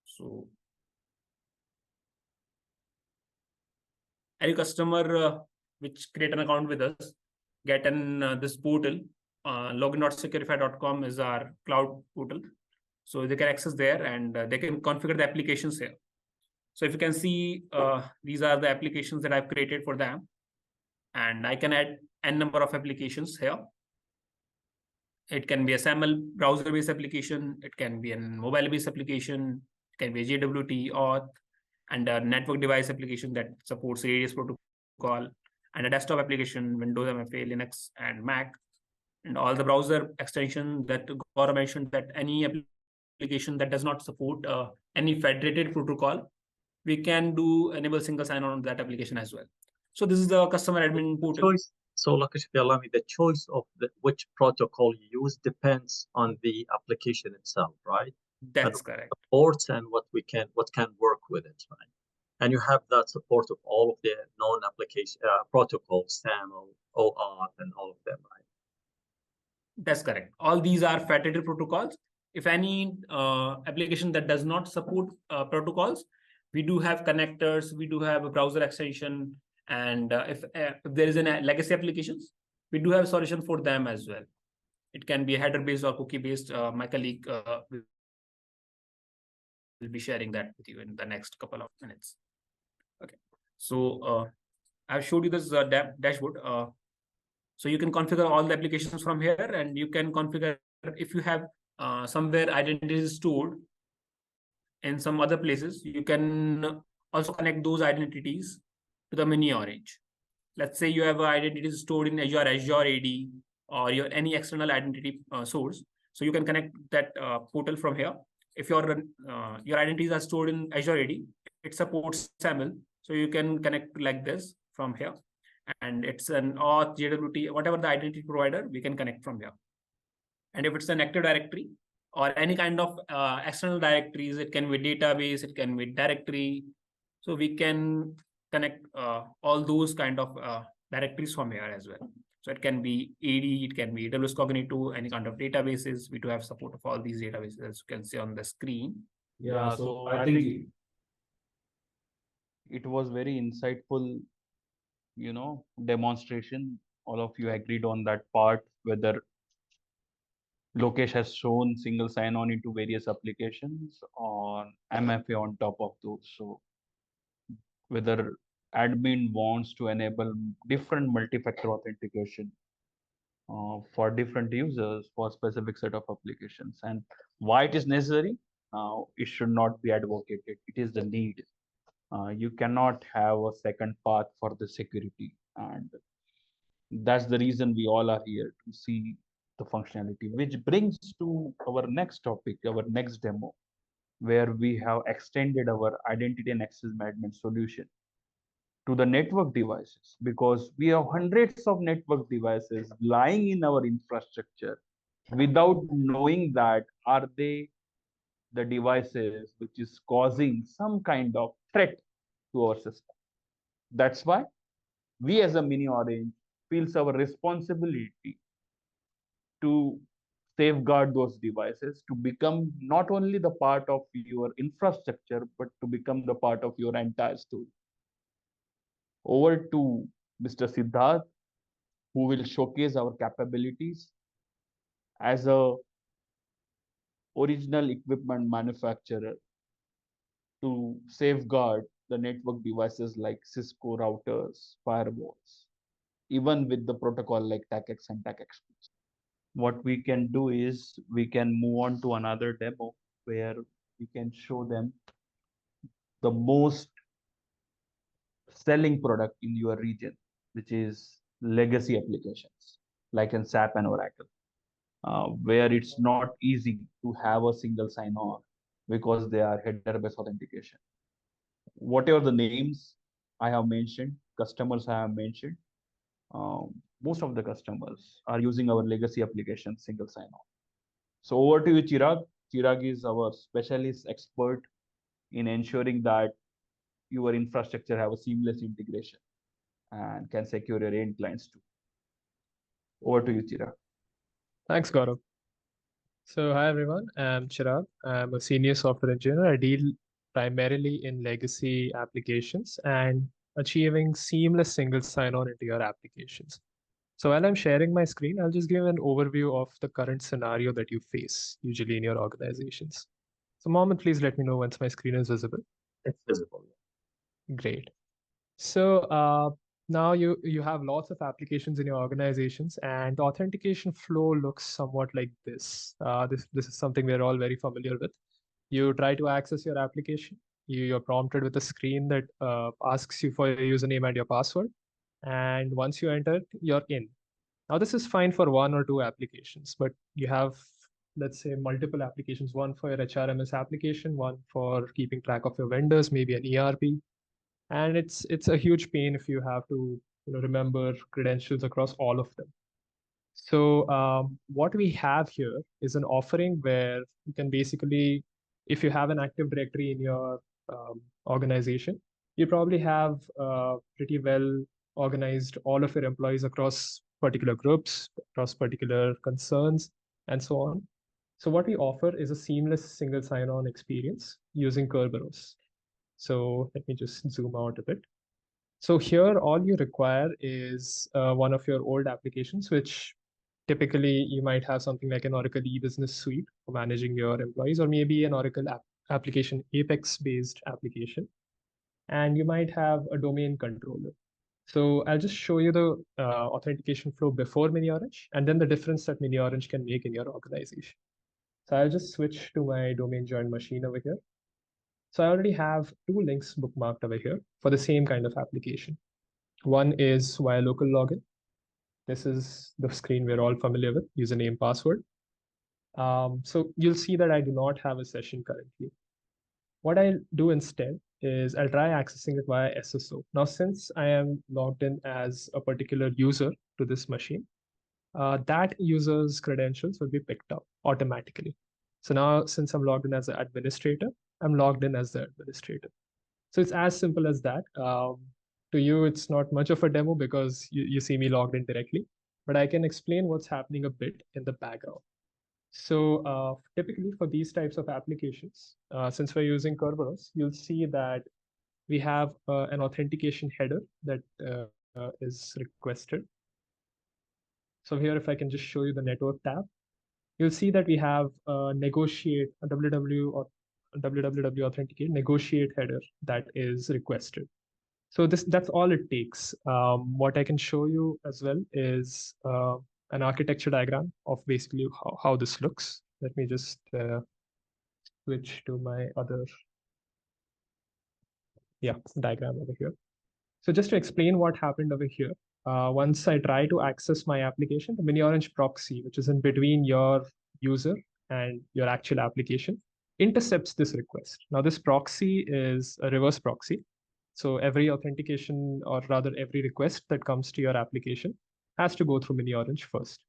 So any customer which create an account with us, get in this portal. Login.securify.com is our cloud portal. So they can access there, and they can configure the applications here. So if you can see, these are the applications that I've created for them. And I can add n number of applications here. It can be a SAML browser-based application. It can be a mobile-based application. It can be a JWT, auth, and a network device application that supports radius protocol, and a desktop application, Windows, MFA, Linux, and Mac, and all the browser extension that Gaurav mentioned, that any application that does not support any federated protocol, we can enable single sign-on on that application as well. So this is the customer admin portal. So Lakesh, if you allow me, the choice of which protocol you use depends on the application itself, right? That's correct. Ports and what can work with it, right? And you have that support of all of the known application protocols, SAML, OAuth, and all of them, right? That's correct. All these are federated protocols. If any application that does not support protocols, we do have connectors, we do have a browser extension, and if there is any legacy applications, we do have a solution for them as well. It can be header-based or cookie-based. My colleague will be sharing that with you in the next couple of minutes. Okay, so I've showed you this dashboard. So you can configure all the applications from here, and you can configure if you have somewhere identities stored in some other places, you can also connect those identities to the MiniOrange. Let's say you have identities stored in Azure AD, or any external identity source. So you can connect that portal from here. If your identities are stored in Azure AD, it supports SAML. So you can connect like this from here. And it's an auth, JWT, whatever the identity provider, we can connect from here. And if it's an Active Directory or any kind of external directories, it can be database, it can be directory. So we can connect all those kind of directories from here as well. So it can be AD, it can be AWS Cognito, any kind of databases. We do have support of all these databases, as you can see on the screen. Yeah, so I think it was very insightful demonstration. All of you agreed on that part, whether Lokesh has shown single sign-on into various applications on MFA on top of those. So whether admin wants to enable different multi-factor authentication for different users for specific set of applications, and why it is necessary. It should not be advocated. It is the need. You cannot have a second path for the security, and that's the reason we all are here to see the functionality. Which brings to our next topic, our next demo, where we have extended our identity and access management solution to the network devices, because we have hundreds of network devices lying in our infrastructure without knowing that are they the devices which is causing some kind of threat to our system. That's why we as a MiniOrange feels our responsibility to safeguard those devices, to become not only the part of your infrastructure, but to become the part of your entire story. Over to Mr. Siddharth, who will showcase our capabilities as a original equipment manufacturer to safeguard the network devices like Cisco routers, firewalls, even with the protocol like TACX and TACX. What we can do is we can move on to another demo where we can show them the most selling product in your region, which is legacy applications like in SAP and Oracle, where it's not easy to have a single sign-on because they are header-based authentication. Whatever the names I have mentioned, customers I have mentioned, most of the customers are using our legacy application single sign-on. So over to you, Chirag. Chirag is our specialist expert in ensuring that your infrastructure have a seamless integration and can secure your end clients too. Over to you, Chirag. Thanks, Gaurav. So hi everyone, I'm Chirag. I'm a senior software engineer. I deal primarily in legacy applications and achieving seamless single sign-on into your applications. So while I'm sharing my screen, I'll just give an overview of the current scenario that you face usually in your organizations. So Mohammed, please let me know once my screen is visible. It's visible. Great. So now you have lots of applications in your organizations, and the authentication flow looks somewhat like this. This is something we're all very familiar with. You try to access your application. You're prompted with a screen that asks you for your username and your password. And once you enter it, you're in. Now, this is fine for one or two applications, but you have, let's say, multiple applications, one for your HRMS application, one for keeping track of your vendors, maybe an ERP. And it's a huge pain if you have to remember credentials across all of them. So what we have here is an offering where you can basically, if you have an Active Directory in your organization, you probably have pretty well organized all of your employees across particular groups, across particular concerns, and so on. So what we offer is a seamless single sign-on experience using Kerberos. So let me just zoom out a bit. So here, all you require is one of your old applications, which typically you might have something like an Oracle e-business suite for managing your employees, or maybe an Oracle application, Apex-based application. And you might have a domain controller. So I'll just show you the authentication flow before MiniOrange, and then the difference that MiniOrange can make in your organization. So I'll just switch to my domain joined machine over here. So I already have two links bookmarked over here for the same kind of application. One is via local login. This is the screen we're all familiar with, username, password. So you'll see that I do not have a session currently. What I'll do instead is I'll try accessing it via SSO. Now, since I am logged in as a particular user to this machine, that user's credentials will be picked up automatically. So now, since I'm logged in as an administrator, I'm logged in as the administrator. So it's as simple as that. To you, it's not much of a demo because you see me logged in directly, but I can explain what's happening a bit in the background. So typically for these types of applications, since we're using Kerberos, you'll see that we have an authentication header that is requested. So here, if I can just show you the network tab, you'll see that we have negotiate a www or www authenticate negotiate header that is requested. So that's all it takes. What I can show you as well is an architecture diagram of basically how this looks. Let me just switch to my other diagram over here. So just to explain what happened over here, once I try to access my application, the MiniOrange proxy, which is in between your user and your actual application, intercepts this request. Now, this proxy is a reverse proxy. So every authentication, or rather every request that comes to your application, has to go through MiniOrange first.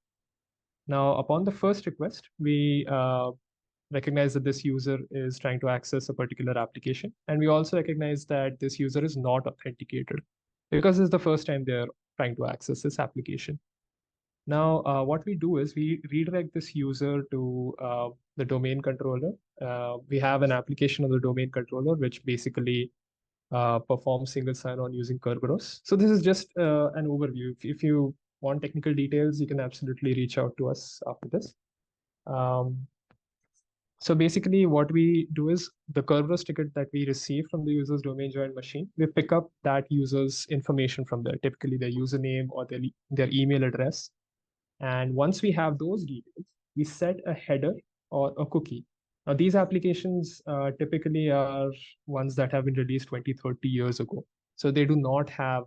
Now, upon the first request, we recognize that this user is trying to access a particular application. And we also recognize that this user is not authenticated because it's the first time they're trying to access this application. Now, what we do is we redirect this user to the domain controller. We have an application of the domain controller, which basically performs single sign-on using Kerberos. So this is just an overview. If you want technical details, you can absolutely reach out to us after this. So basically what we do is the Kerberos ticket that we receive from the user's domain joined machine, we pick up that user's information from there, typically their username or their email address. And once we have those details, we set a header or a cookie. Now these applications typically are ones that have been released 20, 30 years ago. So they do not have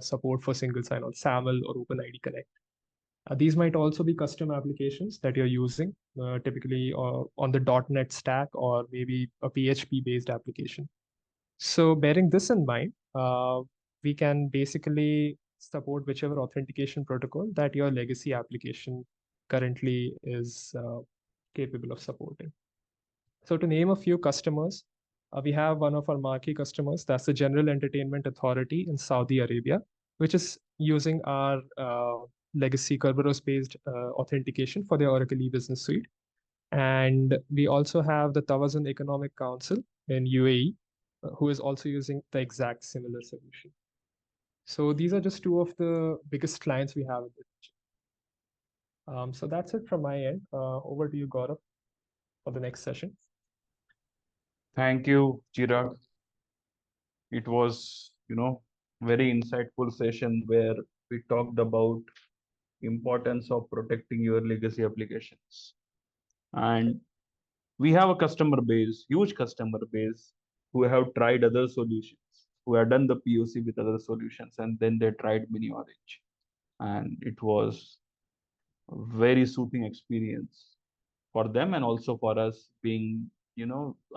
support for single sign-on, SAML or OpenID Connect. These might also be custom applications that you're using, typically on the .NET stack or maybe a PHP-based application. So bearing this in mind, we can basically support whichever authentication protocol that your legacy application currently is capable of supporting. So to name a few customers, we have one of our marquee customers, that's the General Entertainment Authority in Saudi Arabia, which is using our legacy Kerberos-based authentication for their Oracle e-business suite. And we also have the Tawazun Economic Council in UAE, who is also using the exact similar solution. So these are just two of the biggest clients we have in the region. So that's it from my end. Over to you, Gaurav, for the next session. Thank you, Chirag. It was, very insightful session where we talked about importance of protecting your legacy applications. And we have a customer base, huge customer base, who have tried other solutions, who have done the POC with other solutions, and then they tried MiniOrange. And it was a very soothing experience for them and also for us, being,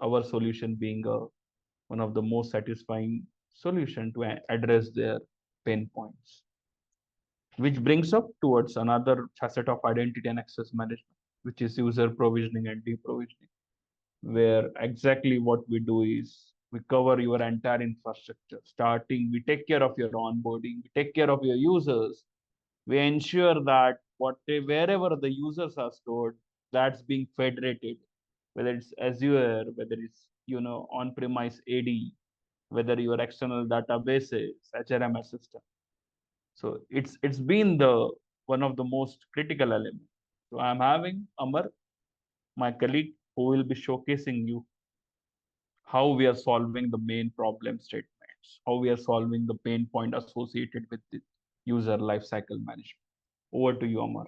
our solution being one of the most satisfying solution to address their pain points. Which brings up towards another facet of identity and access management, which is user provisioning and deprovisioning, where exactly what we do is we cover your entire infrastructure. Starting, we take care of your onboarding, we take care of your users, we ensure that wherever the users are stored, that's being federated, whether it's Azure, whether it's on-premise AD, whether your external databases, HRMS system. So it's been the one of the most critical elements. So I'm having Amar, my colleague, who will be showcasing you how we are solving the main problem statements, how we are solving the pain point associated with the user lifecycle management. Over to you, Amar.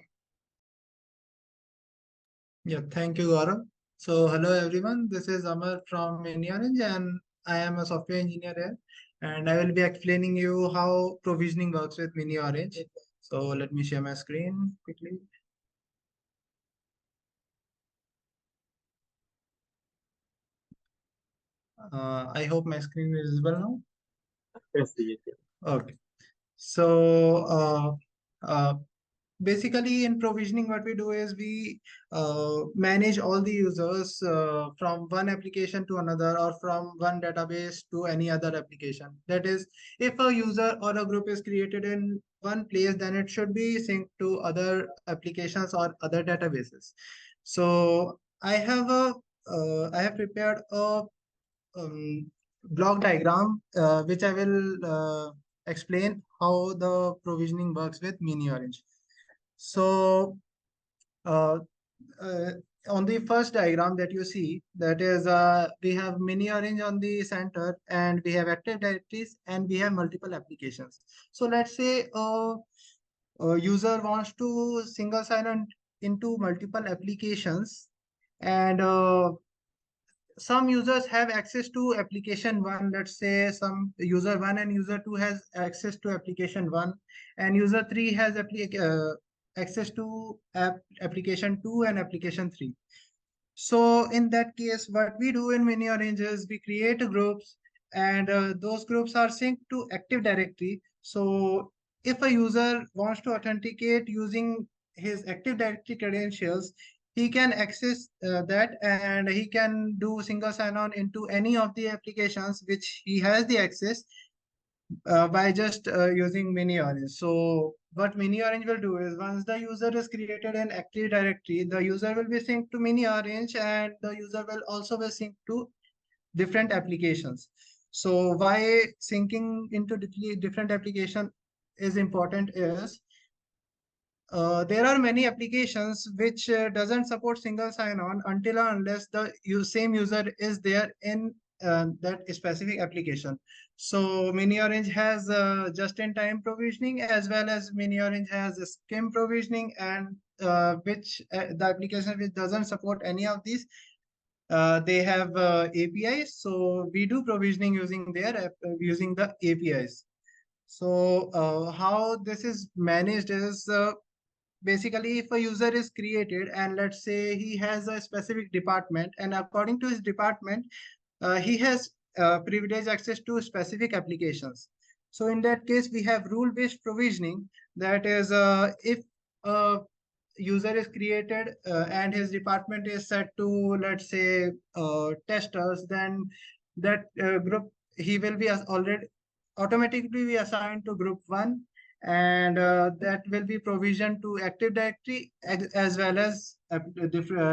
Yeah, thank you, Gaurav. So, hello everyone. This is Amar from MiniOrange, and I am a software engineer here. And I will be explaining you how provisioning works with MiniOrange. So, let me share my screen quickly. I hope my screen is visible now. Yes, Okay. So, basically in provisioning, what we do is we manage all the users from one application to another, or from one database to any other application. That is, if a user or a group is created in one place, then it should be synced to other applications or other databases. So I have prepared a block diagram which I will explain how the provisioning works with MiniOrange. So uh, uh, on the first diagram that you see, that is, we have MiniOrange on the center, and we have Active Directories, and we have multiple applications. So let's say a user wants to single sign on into multiple applications, and some users have access to application one. Let's say some user one and user two has access to application one, and user three has access to application two and application three. So in that case, what we do in MiniOrange is we create groups, and those groups are synced to Active Directory. So if a user wants to authenticate using his Active Directory credentials, he can access that, and he can do single sign-on into any of the applications which he has the access by just using MiniOrange. So what MiniOrange will do is, once the user is created an Active Directory, the user will be synced to MiniOrange, and the user will also be synced to different applications. So why syncing into different application is important is, there are many applications which doesn't support single sign-on until or unless the same user is there in that specific application. So MiniOrange has just-in-time provisioning, as well as MiniOrange has a skim provisioning, and which the application which doesn't support any of these, they have APIs. So we do provisioning using using the APIs. So how this is managed is, basically, if a user is created, and let's say he has a specific department, and according to his department, he has privileged access to specific applications. So in that case, we have rule-based provisioning. That is, if a user is created and his department is set to, let's say, testers, then that group, he will be already automatically be assigned to group one, and that will be provisioned to Active Directory as well as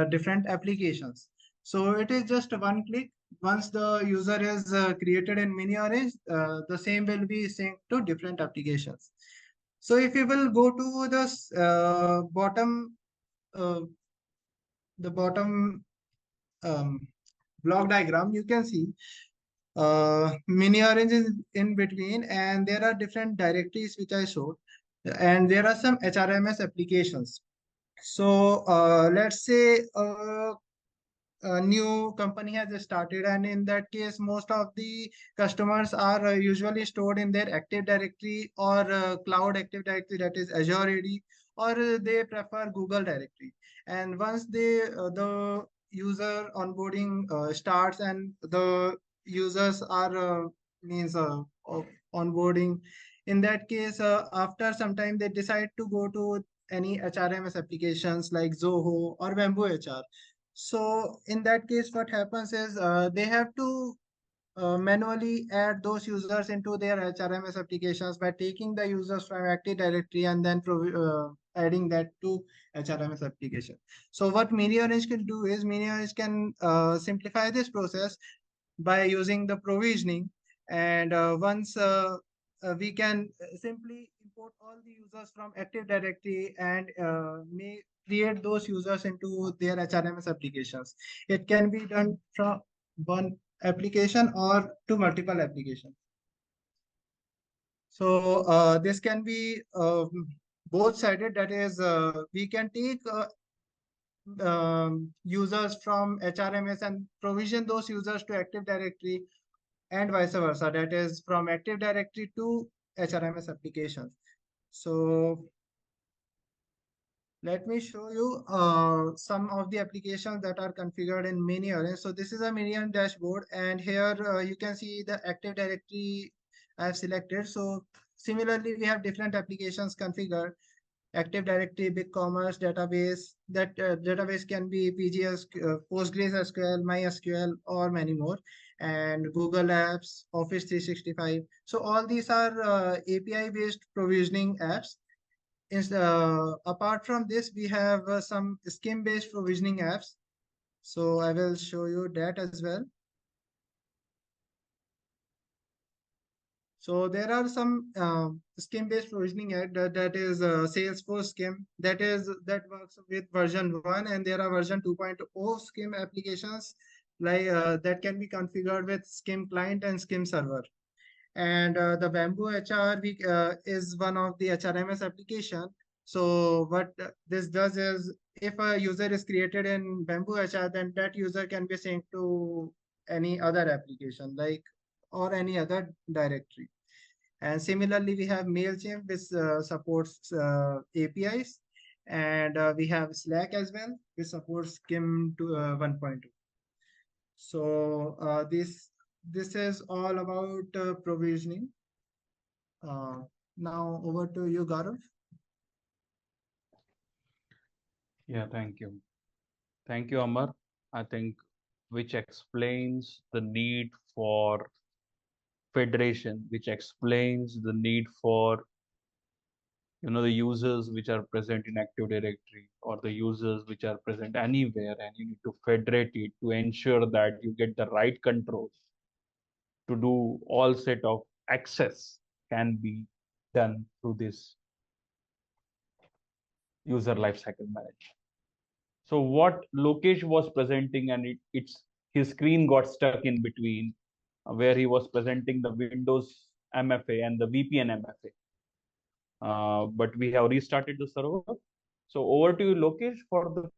different applications. So it is just one click. Once the user is created in MiniOrange, the same will be synced to different applications. So if you will go to this uh, the bottom block diagram, you can see MiniOrange is in between, and there are different directories which I showed, and there are some HRMS applications. So let's say a new company has started, and in that case, most of the customers are usually stored in their Active Directory or Cloud Active Directory, that is Azure AD, or they prefer Google Directory. And once the user onboarding starts, and the users are means onboarding, in that case, after some time, they decide to go to any HRMS applications like Zoho or Bamboo HR. So in that case, what happens is, they have to manually add those users into their HRMS applications by taking the users from Active Directory and then adding that to HRMS application. So what MiniOrange can do is, MiniOrange can simplify this process by using the provisioning, and once we can simply import all the users from Active Directory and may create those users into their HRMS applications. It can be done from one application or to multiple applications. So this can be both sided. That is, we can take users from HRMS and provision those users to Active Directory, and vice versa. That is, from Active Directory to HRMS applications. So let me show you some of the applications that are configured in MiniOrange. So this is a MiniOrange dashboard, and here you can see the Active Directory I have selected. So similarly, we have different applications configured. Active Directory, BigCommerce, database. That database can be PGS, PostgreSQL, MySQL, or many more. And Google Apps, Office 365. So all these are API-based provisioning apps. Apart from this, we have some scheme-based provisioning apps. So I will show you that as well. So there are some scheme-based provisioning that is Salesforce scheme that works with version 1, and there are version 2.0 scheme applications like that can be configured with scheme client and scheme server. And the Bamboo HR is one of the HRMS application. So what this does is, if a user is created in Bamboo HR, then that user can be synced to any other application like or any other directory. And similarly, we have MailChimp, which supports APIs, and we have Slack as well, which supports SCIM 1.2. So this is all about provisioning. Now over to you, Gaurav. Yeah, thank you. Thank you, Amar. I think which explains the need for federation, which explains the need for the users which are present in Active Directory or the users which are present anywhere, and you need to federate it to ensure that you get the right controls to do all set of access can be done through this user lifecycle management. So what Lokesh was presenting, and it's his screen got stuck in between, where he was presenting the Windows MFA and the VPN MFA. But we have restarted the server. So over to you, Lokesh, for the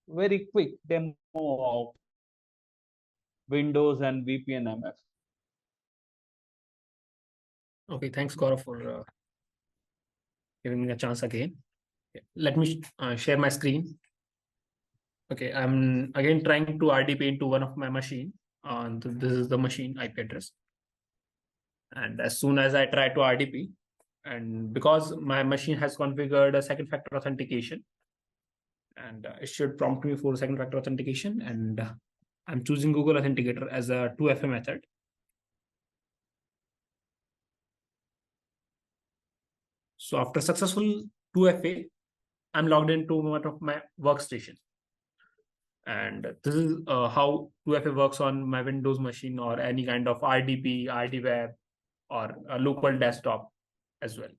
very quick demo of Windows and VPN MFA. Okay, thanks, Gaurav, for giving me a chance again. Let me share my screen. Okay, I'm again trying to RDP into one of my machine. This is the machine IP address. And as soon as I try to RDP, and because my machine has configured a second factor authentication, and it should prompt me for second factor authentication, and I'm choosing Google Authenticator as a 2FA method. So after successful 2FA, I'm logged into one of my workstation. And this is how 2FA works on my Windows machine or any kind of RDP, RDWeb, or a local desktop as well.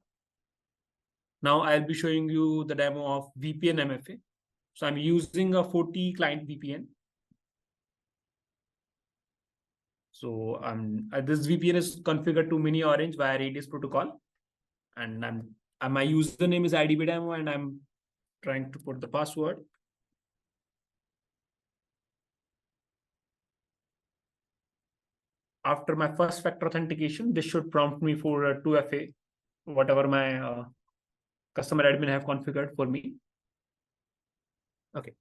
Now I'll be showing you the demo of VPN MFA. So I'm using a 40 client VPN. So this VPN is configured to MiniOrange via Radius protocol. And my username is IDB demo, and I'm trying to put the password. After my first factor authentication, this should prompt me for a 2FA, whatever my customer admin have configured for me. Okay.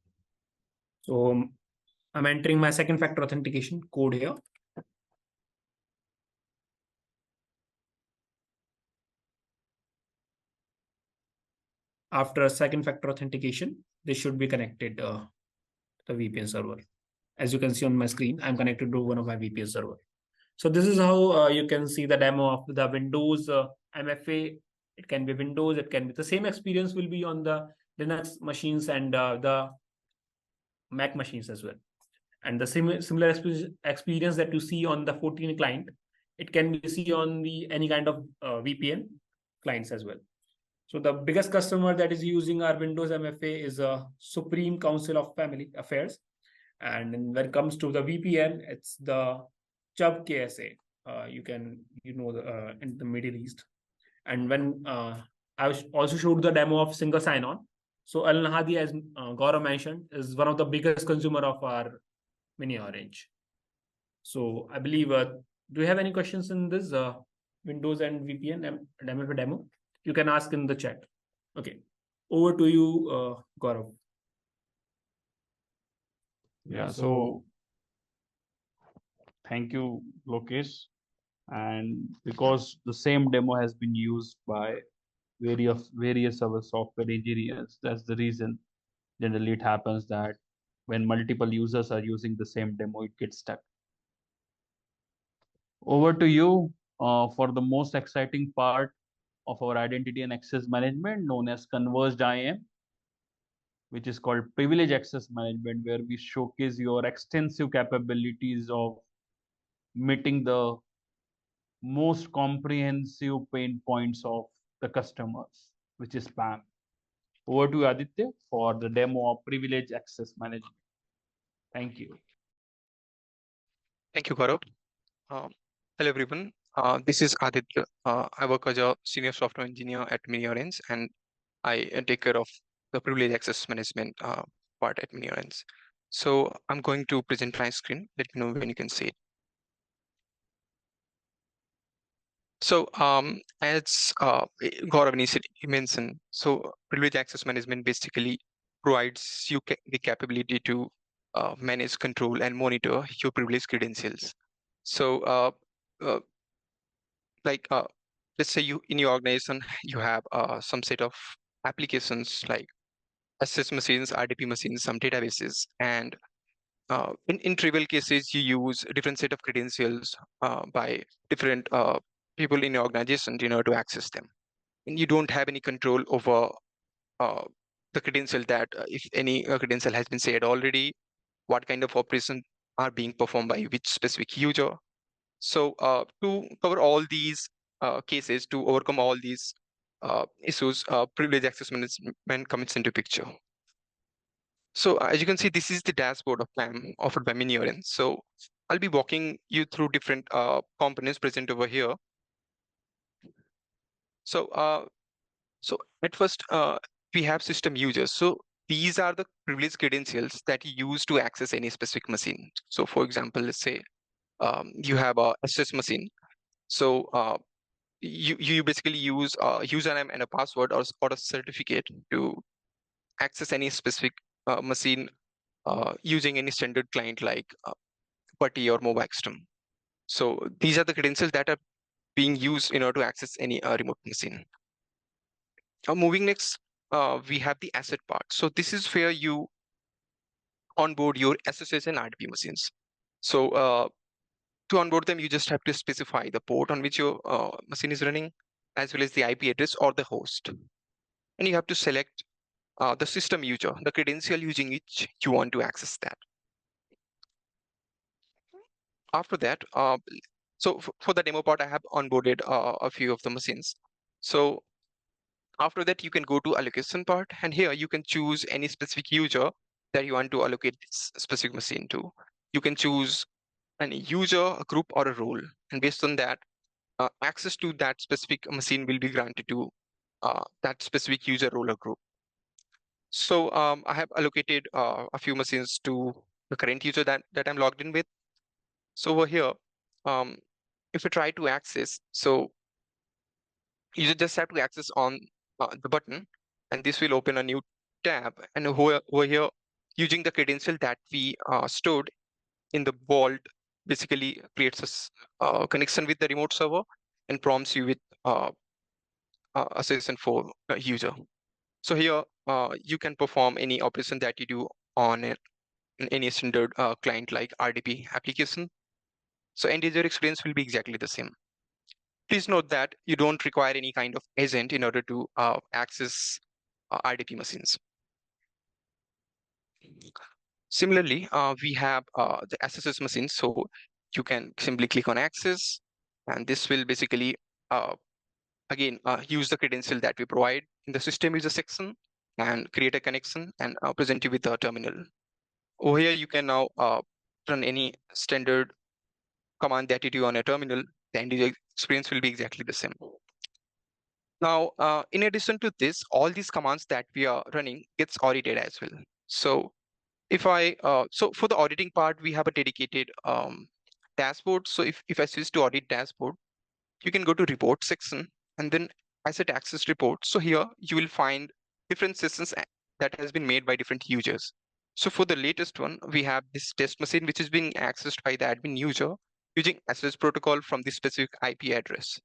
So I'm entering my second factor authentication code here. After a second factor authentication, this should be connected to the VPN server. As you can see on my screen, I'm connected to one of my VPN server. So this is how you can see the demo of the Windows MFA. It can be Windows, it can be the same experience will be on the Linux machines and the Mac machines as well. And the similar experience that you see on the 14 client, it can be seen on the any kind of VPN clients as well. So the biggest customer that is using our Windows MFA is a Supreme Council of Family Affairs. And when it comes to the VPN, it's the Chubb KSA. In the Middle East. And when I also showed the demo of single sign-on. So Al Nahadi, as Gaurav mentioned, is one of the biggest consumer of our MiniOrange. So I believe, do you have any questions in this Windows and VPN MFA demo? You can ask in the chat. Okay, over to you, Gaurav. Yeah, so thank you, Lokesh. And because the same demo has been used by various other software engineers, that's the reason generally it happens that when multiple users are using the same demo, it gets stuck. Over to you for the most exciting part of our identity and access management, known as converged IAM, which is called privilege access management, where we showcase your extensive capabilities of meeting the most comprehensive pain points of the customers, which is PAM. Over to Aditya for the demo of privilege access management. Thank you. Thank you, Gaurav. Hello, everyone. This is Aditya. I work as a senior software engineer at MiniOrange, and I take care of the privilege access management part at MiniOrange. So I'm going to present my screen. Let me know when you can see it. So as Gaurav initially mentioned, so privilege access management basically provides you the capability to manage, control, and monitor your privilege credentials. So like let's say you in your organization you have some set of applications like SS machines, RDP machines, some databases, and in trivial cases you use different set of credentials by different people in your organization in order to access them, and you don't have any control over the credential that if any credential has been shared already, what kind of operations are being performed by which specific user. So to cover all these cases, to overcome all these issues, privilege access management comes into picture. So as you can see, this is the dashboard of PAM offered by MiniOrange. So I'll be walking you through different components present over here. So so at first, we have system users. So these are the privilege credentials that you use to access any specific machine. So for example, let's say you have a SS machine. So you basically use a username and a password or a certificate to access any specific machine using any standard client like PuTTY or Movaxtrum. So these are the credentials that are being used in order to access any remote machine. Moving next, we have the asset part. So this is where you onboard your SSO and RDP machines. So to onboard them, you just have to specify the port on which your machine is running, as well as the IP address or the host. And you have to select the system user, the credential using which you want to access that. After that, so for the demo part, I have onboarded a few of the machines. So after that, you can go to allocation part, and here you can choose any specific user that you want to allocate this specific machine to. You can choose any user, a group, or a role, and based on that, access to that specific machine will be granted to that specific user, role, or group. So I have allocated a few machines to the current user that I'm logged in with. So over here, if you try to access, so you just have to access on the button, and this will open a new tab. And over here, using the credential that we stored in the vault, basically creates a connection with the remote server and prompts you with a session for a user. So here, you can perform any operation that you do on any standard client like RDP application. So end user experience will be exactly the same. Please note that you don't require any kind of agent in order to access RDP machines. Similarly, we have the SSO machines. So you can simply click on access, and this will basically, again, use the credential that we provide in the system user section and create a connection and present you with a terminal. Over here, you can now run any standard command that you do on a terminal. The end user experience will be exactly the same. Now, in addition to this, all these commands that we are running gets audited as well. So if I, so for the auditing part, we have a dedicated dashboard. So if I switch to audit dashboard, you can go to report section and then asset access report. So here you will find different sessions that has been made by different users. So for the latest one, we have this test machine, which is being accessed by the admin user using SSO protocol from the specific IP address.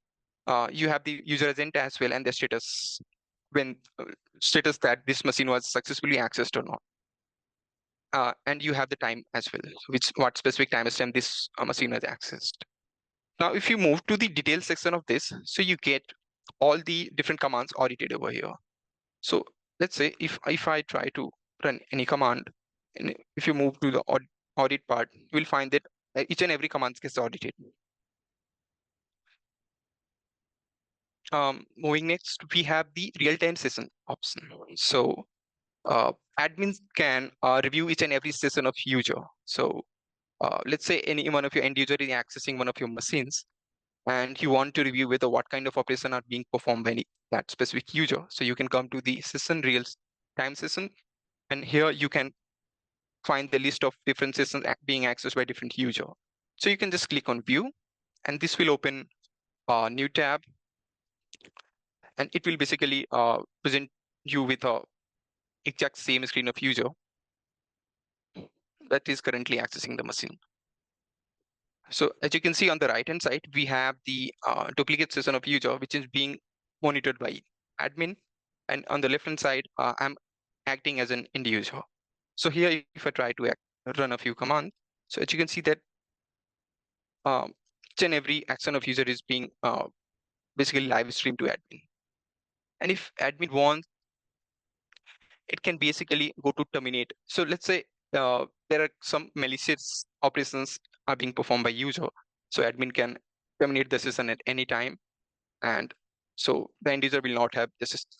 You have the user agent as well and the status when status that this machine was successfully accessed or not. And you have the time as well, which what specific timestamp this machine was accessed. Now, if you move to the details section of this, so you get all the different commands audited over here. So let's say if I try to run any command, and if you move to the audit part, you will find that each and every command gets audited. moving next, we have the real-time session option. So admins can review each and every session of user. So let's say any one of your end user is accessing one of your machines, and you want to review whether what kind of operation are being performed by that specific user. So you can come to the session real-time session, and here you can find the list of different sessions being accessed by different user. So you can just click on view, and this will open a new tab, and it will basically present you with a exact same screen of user that is currently accessing the machine. So as you can see on the right hand side, we have the duplicate session of user, which is being monitored by admin. And on the left hand side, I'm acting as an end user. So here, if I try to run a few commands, so as you can see that each and every action of user is being basically live streamed to admin. And if admin wants, it can basically go to terminate. So let's say there are some malicious operations are being performed by user. So admin can terminate the session at any time. And so the end user will not have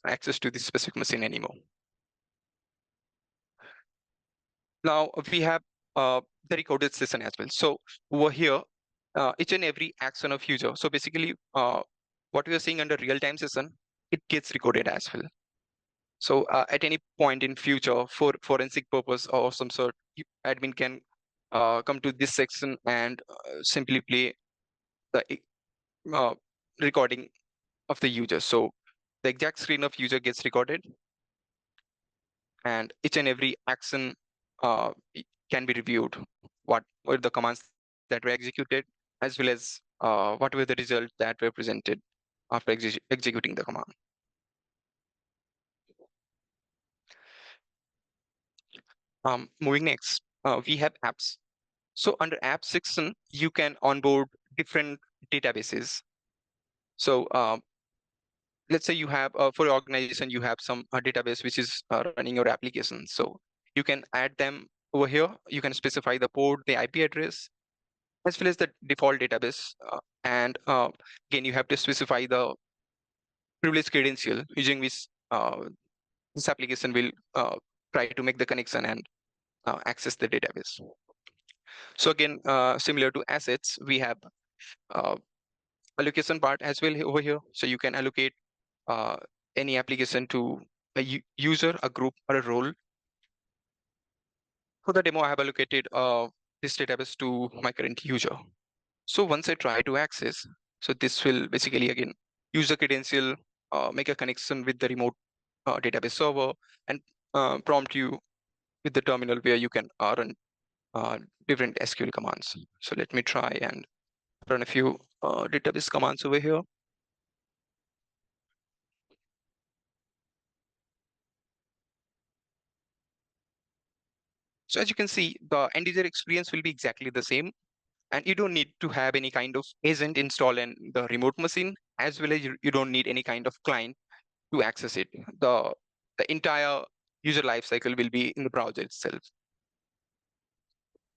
access to this specific machine anymore. Now we have the recorded session as well. So over here, each and every action of user. So basically, what we are seeing under real-time session, it gets recorded as well. So at any point in future, for forensic purpose or some sort, admin can come to this section and simply play the recording of the user. So the exact screen of user gets recorded, and each and every action can be reviewed. What were the commands that were executed, as well as what were the results that were presented after executing the command. Moving next, we have apps. So under app section, you can onboard different databases. So let's say you have, for your organization, you have some database which is running your application. So you can add them over here. You can specify the port, the IP address, as well as the default database. And again, you have to specify the privilege credential using which this application will try to make the connection and access the database. So again, similar to assets, we have allocation part as well over here. So you can allocate any application to a user, a group, or a role. For the demo, I have allocated this database to my current user. So once I try to access, so this will basically again use the credential, make a connection with the remote database server, and prompt you with the terminal where you can run different SQL commands. So let me try and run a few database commands over here. So as you can see, the end user experience will be exactly the same, and you don't need to have any kind of agent installed in the remote machine, as well as you don't need any kind of client to access it. The entire user lifecycle will be in the browser itself.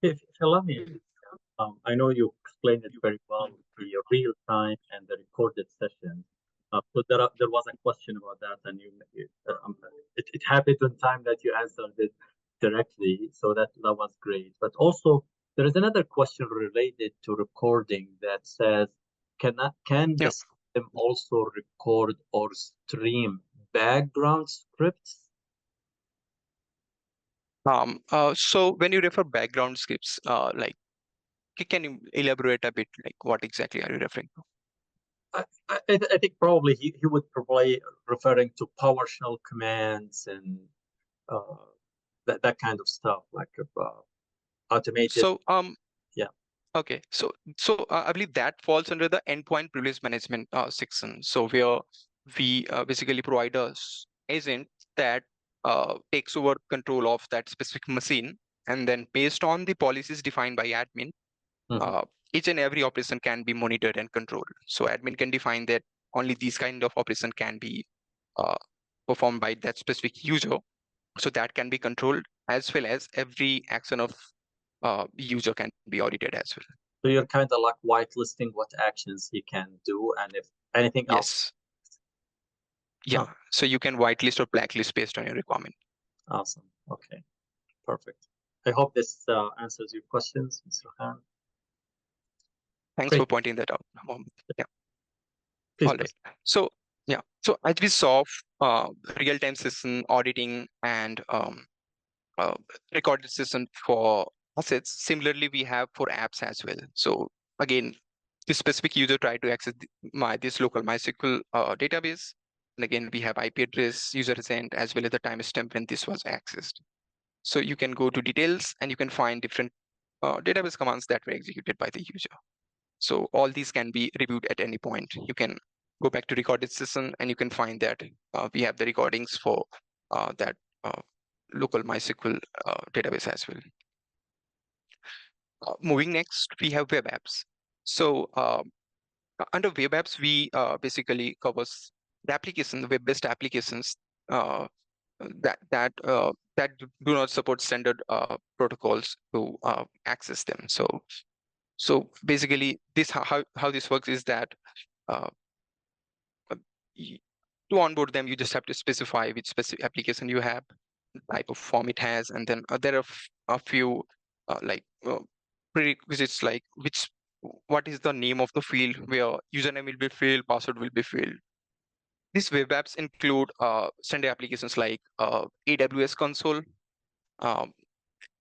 If you allow me, I know you explained it very well, the real time and the recorded session. So there was a question about that, and it happened in time that you answered it directly, so that was great. But also, there is another question related to recording that says, can the system also record or stream background scripts? So when you refer background scripts, like, can you elaborate a bit, like what exactly are you referring to? I think probably he would probably referring to PowerShell commands and that kind of stuff, like automated. So yeah. Okay, so I believe that falls under the endpoint privilege management section. So where we basically provide a agent that takes over control of that specific machine, and then based on the policies defined by admin, each and every operation can be monitored and controlled. So admin can define that only these kind of operation can be performed by that specific user. So that can be controlled, as well as every action of user can be audited as well. So you're kind of like whitelisting what actions he can do, and if anything else yeah, so you can whitelist or blacklist based on your requirement. Awesome. Okay, perfect. I hope this answers your questions, Mr. Khan. Thanks Great. for pointing that out, Mohammed. Yeah. Please All right. So yeah, so as we saw, real-time system auditing and recorded system for assets. Similarly, we have for apps as well. So again, this specific user tried to access this local MySQL database. And again, we have IP address, user sent, as well as the timestamp when this was accessed. So you can go to details and you can find different database commands that were executed by the user. So all these can be reviewed at any point. You can go back to recorded system and you can find that we have the recordings for that local MySQL database as well. Moving next, we have web apps. So under web apps, we basically covers the application, the web-based applications that do not support standard protocols to access them. So basically, this how this works is that to onboard them, you just have to specify which specific application you have, type of form it has, and then there are a few prerequisites like what is the name of the field where username will be filled, password will be filled. These web apps include standard applications like AWS console, um,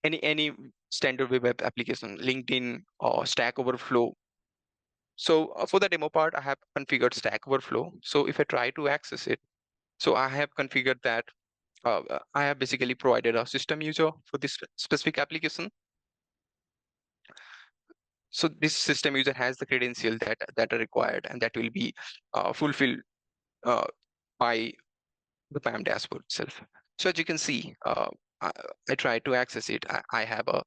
any standard web app application, LinkedIn or Stack Overflow. So for the demo part, I have configured Stack Overflow. So if I try to access it, so I have configured that. I have basically provided a system user for this specific application. So this system user has the credential that are required, and that will be fulfilled by the PAM dashboard itself. So as you can see, I try to access it. I have a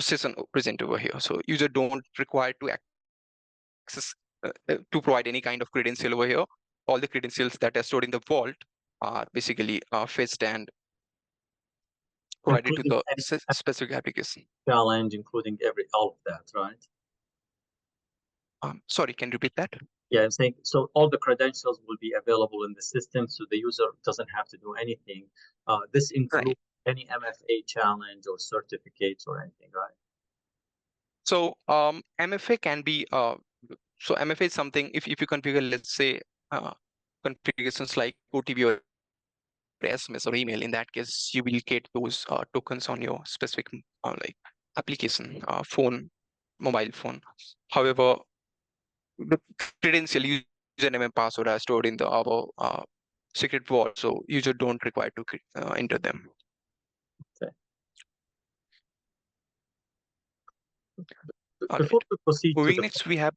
session present over here. So user don't require to access to provide any kind of credential over here. All the credentials that are stored in the vault are basically fetched and provided to including the specific application. challenge, including all of that, right? Sorry, can you repeat that? Yeah, I'm saying so all the credentials will be available in the system, so the user doesn't have to do anything. This includes any MFA challenge or certificates or anything, right? So MFA can be so MFA is something if you configure, let's say configurations like OTP or SMS or email. In that case, you will get those tokens on your specific like application, phone, mobile phone. However, the credential, username and password are stored in our secret vault, so user don't require to enter them. Okay. All Before right. we proceed Moving to the next, we have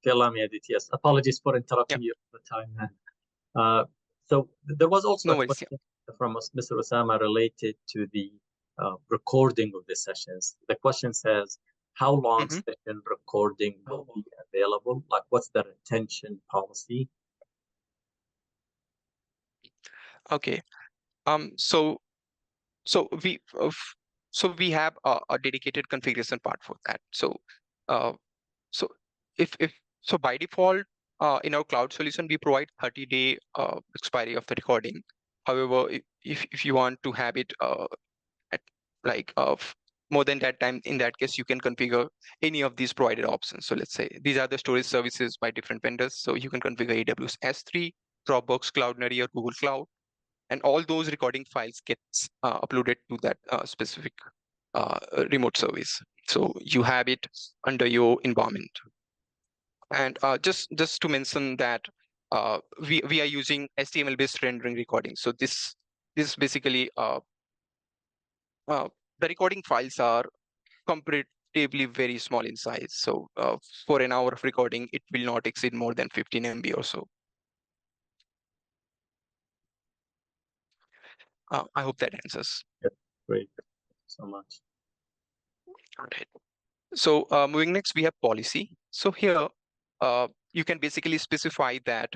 allow me, Adit. Yes, apologies for interrupting you all the time. So there was also a question from Mr. Osama related to the recording of the sessions. The question says, how long session recording will be available? Like, what's the retention policy? Okay. So we have a dedicated configuration part for that. So so if so by default in our cloud solution we provide 30-day expiry of the recording. However, if you want to have it at like more than that time, in that case you can configure any of these provided options. So let's say these are the storage services by different vendors. So you can configure AWS S3, Dropbox, Cloudinary, or Google Cloud, and all those recording files gets uploaded to that specific remote service. So you have it under your environment. And just to mention that we are using HTML based rendering recording. So this basically the recording files are comparatively very small in size. So for an hour of recording, it will not exceed more than 15 MB or so. I hope that answers. Yep. Great. Thank you so much. All right. So moving next, we have policy. So here you can basically specify that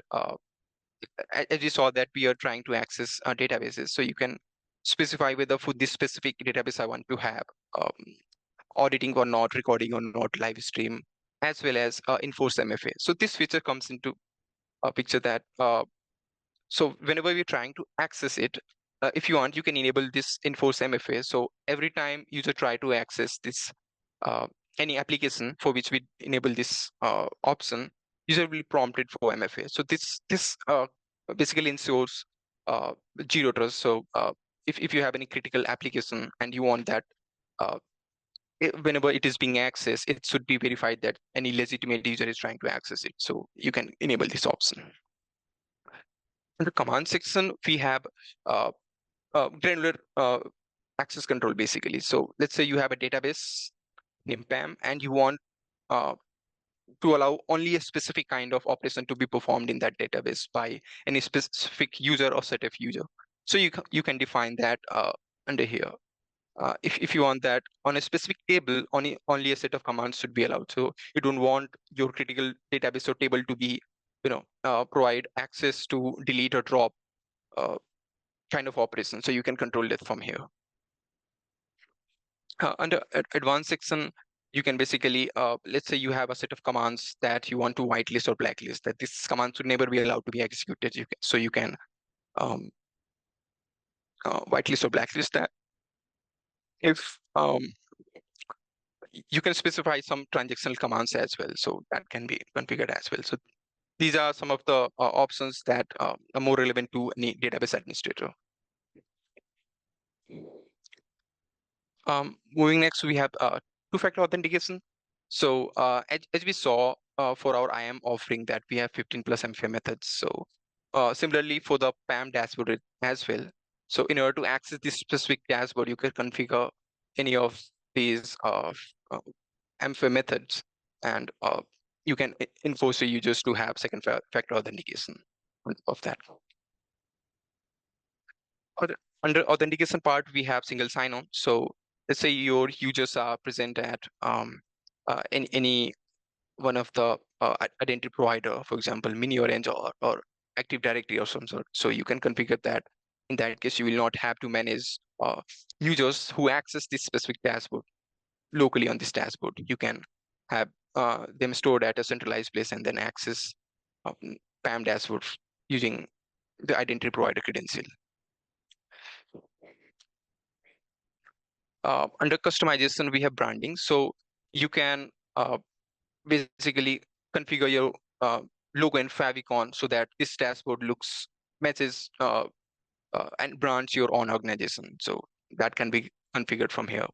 as you saw that we are trying to access databases. So you can specify whether for this specific database I want to have auditing or not, recording or not, live stream, as well as enforce MFA. So this feature comes into a picture that So whenever we're trying to access it, if you want, you can enable this enforce MFA. So every time user try to access this any application for which we enable this option, user will be prompted for MFA. So this basically ensures zero trust. So if you have any critical application and you want that whenever it is being accessed, it should be verified that any legitimate user is trying to access it. So you can enable this option. Under command section, we have granular access control basically. So let's say you have a database named PAM and you want to allow only a specific kind of operation to be performed in that database by any specific user or set of user. So you can define that under here. If you want that on a specific table, only a set of commands should be allowed. So you don't want your critical database or table to be, provide access to delete or drop kind of operation. So you can control that from here. Under advanced section, you can basically, let's say you have a set of commands that you want to whitelist or blacklist, that this command should never be allowed to be executed. So you can whitelist or blacklist that. If you can specify some transactional commands as well, so that can be configured as well. So these are some of the options that are more relevant to any database administrator. Moving next, we have two-factor authentication. So as we saw for our IAM offering that we have 15 plus MFA methods. So similarly for the PAM dashboard as well. So in order to access this specific dashboard, you can configure any of these MFA methods, and you can enforce the users to have second factor authentication of that. Under authentication part, we have single sign-on. So let's say your users are present at any one of the identity provider, for example, MiniOrange or Active Directory or some sort. So you can configure that. In that case, you will not have to manage users who access this specific dashboard locally on this dashboard. You can have them stored at a centralized place and then access PAM dashboard using the identity provider credential. Under customization, we have branding. So you can basically configure your logo and favicon so that this dashboard matches and brands your own organization. So that can be configured from here.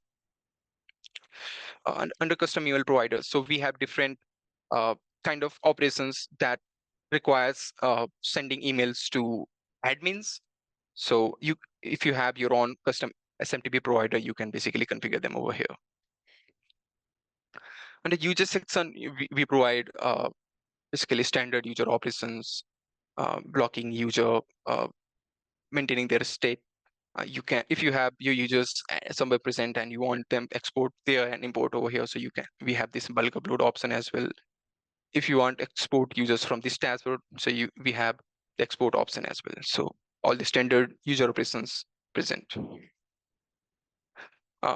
Under custom email providers, so we have different kind of operations that requires sending emails to admins. So if you have your own custom SMTP provider, you can basically configure them over here. Under user section, we provide basically standard user operations, blocking user, maintaining their state. You can, if you have your users somewhere present and you want them export there and import over here, so you can. We have this bulk upload option as well. If you want export users from this dashboard, so we have the export option as well. So all the standard user operations present.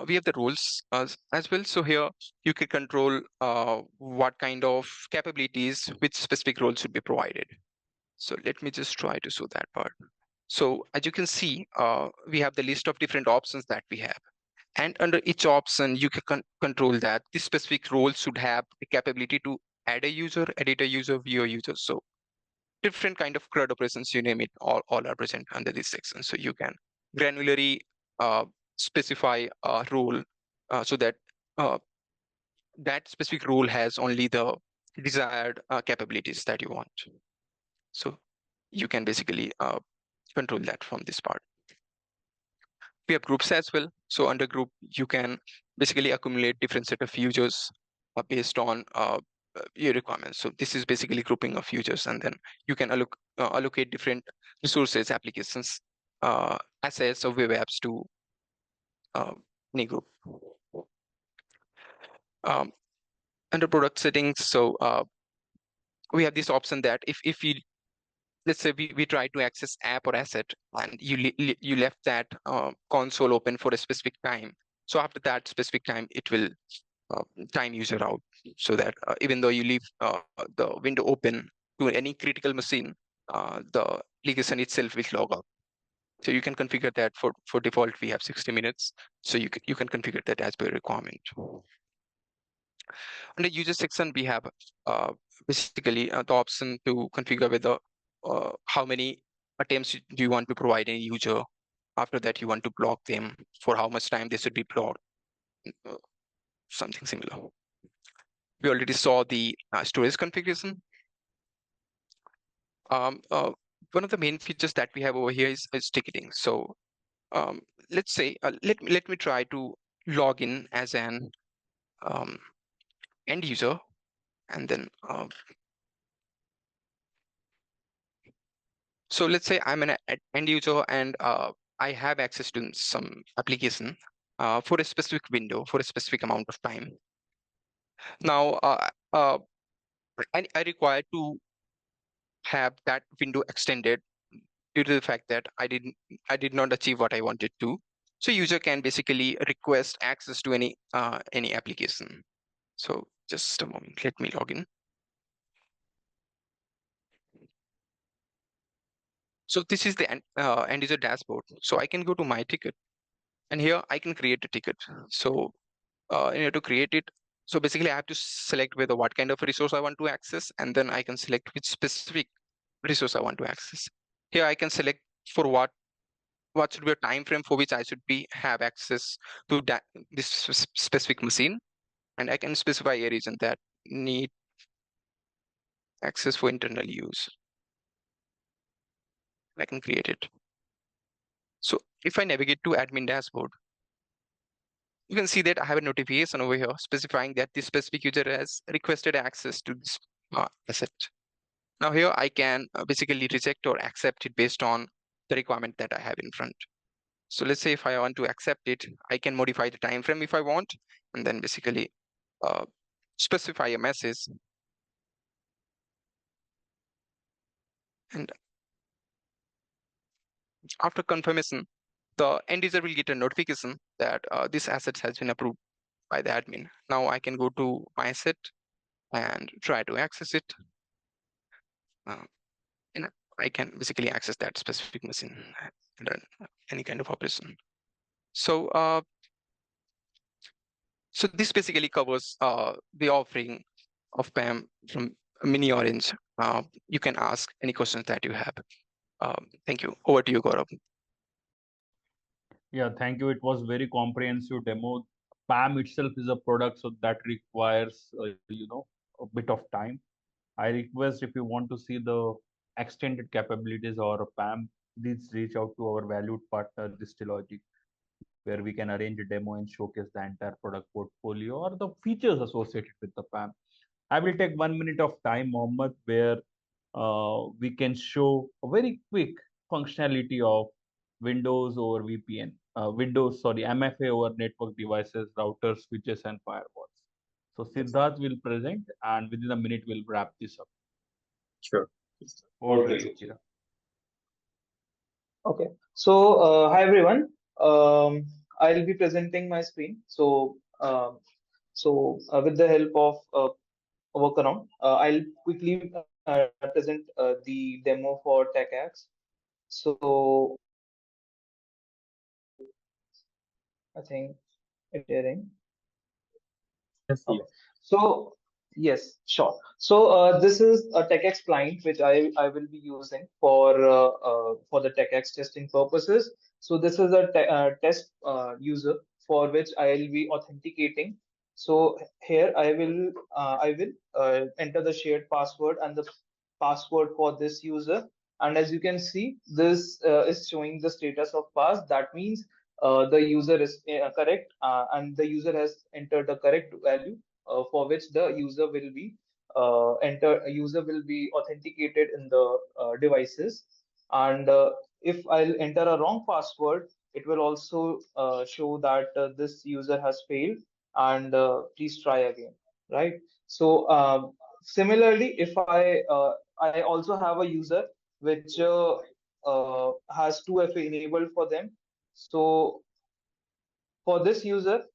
We have the roles as well. So here you can control what kind of capabilities, which specific roles should be provided. So let me just try to show that part. So as you can see, we have the list of different options that we have. And under each option, you can control that this specific role should have the capability to add a user, edit a user, view a user. So different kind of CRUD operations, you name it, all are present under this section. So you can granularly specify a role so that that specific role has only the desired capabilities that you want. So you can basically control that from this part. We have groups as well. So under group, you can basically accumulate different set of users based on your requirements. So this is basically grouping of users, and then you can allocate different resources, applications, assets, or web apps to any group. Under product settings, so we have this option that if you, let's say we try to access app or asset and you left that console open for a specific time. So after that specific time, it will time user out, so that even though you leave the window open to any critical machine, the application itself will log out. So you can configure that for default, we have 60 minutes. So you can configure that as per requirement. On the user section, we have basically the option to configure whether how many attempts do you want to provide a user. After that, you want to block them, for how much time they should be blocked, something similar. We already saw the storage configuration. One of the main features that we have over here is ticketing. So let's say, let me try to log in as an end user, and then so let's say I'm an end user, and I have access to some application for a specific window, for a specific amount of time. Now I require to have that window extended due to the fact that I did not achieve what I wanted to. So user can basically request access to any application. So just a moment, let me log in. So this is the end user dashboard. So I can go to my ticket, and here I can create a ticket. So in order to create it, so basically I have to select whether what kind of resource I want to access, and then I can select which specific resource I want to access. Here I can select for what should be a time frame for which I should have access to this specific machine, and I can specify a region that need access for internal use. I can create it. So if I navigate to admin dashboard, you can see that I have a notification over here specifying that this specific user has requested access to this asset. Now here I can basically reject or accept it based on the requirement that I have in front. So let's say if I want to accept it, I can modify the time frame if I want, and then basically specify a message. And after confirmation, the end user will get a notification that this asset has been approved by the admin. Now I can go to my asset and try to access it. And I can basically access that specific machine and run any kind of operation. So so this basically covers the offering of PAM from MiniOrange. You can ask any questions that you have. Thank you. Over to you, Gaurav. Yeah, thank you. It was very comprehensive demo. PAM itself is a product, so that requires a bit of time. I request, if you want to see the extended capabilities or PAM, please reach out to our valued partner Distilogic, where we can arrange a demo and showcase the entire product portfolio or the features associated with the PAM. I will take 1 minute of time, Mohammed, where we can show a very quick functionality of Windows over VPN, MFA over network devices, routers, switches, and firewalls. So Siddharth will present, and within a minute we'll wrap this up. Sure. Over to you, Chira. Okay, so hi everyone. I'll be presenting my screen. So with the help of a workaround, I'll quickly present the demo for TechX. So I think it's sharing. Okay. So yes, sure. So this is a TechX client which I will be using for the TechX testing purposes. So this is a test user for which I'll be authenticating. So here I will enter the shared password and the password for this user. And as you can see, this is showing the status of pass. That means the user is correct, and the user has entered the correct value for which the user will be authenticated in the devices. And if I'll enter a wrong password, it will also show that this user has failed, and please try again, right? So similarly, if I also have a user which has 2FA enabled for them. So for this user,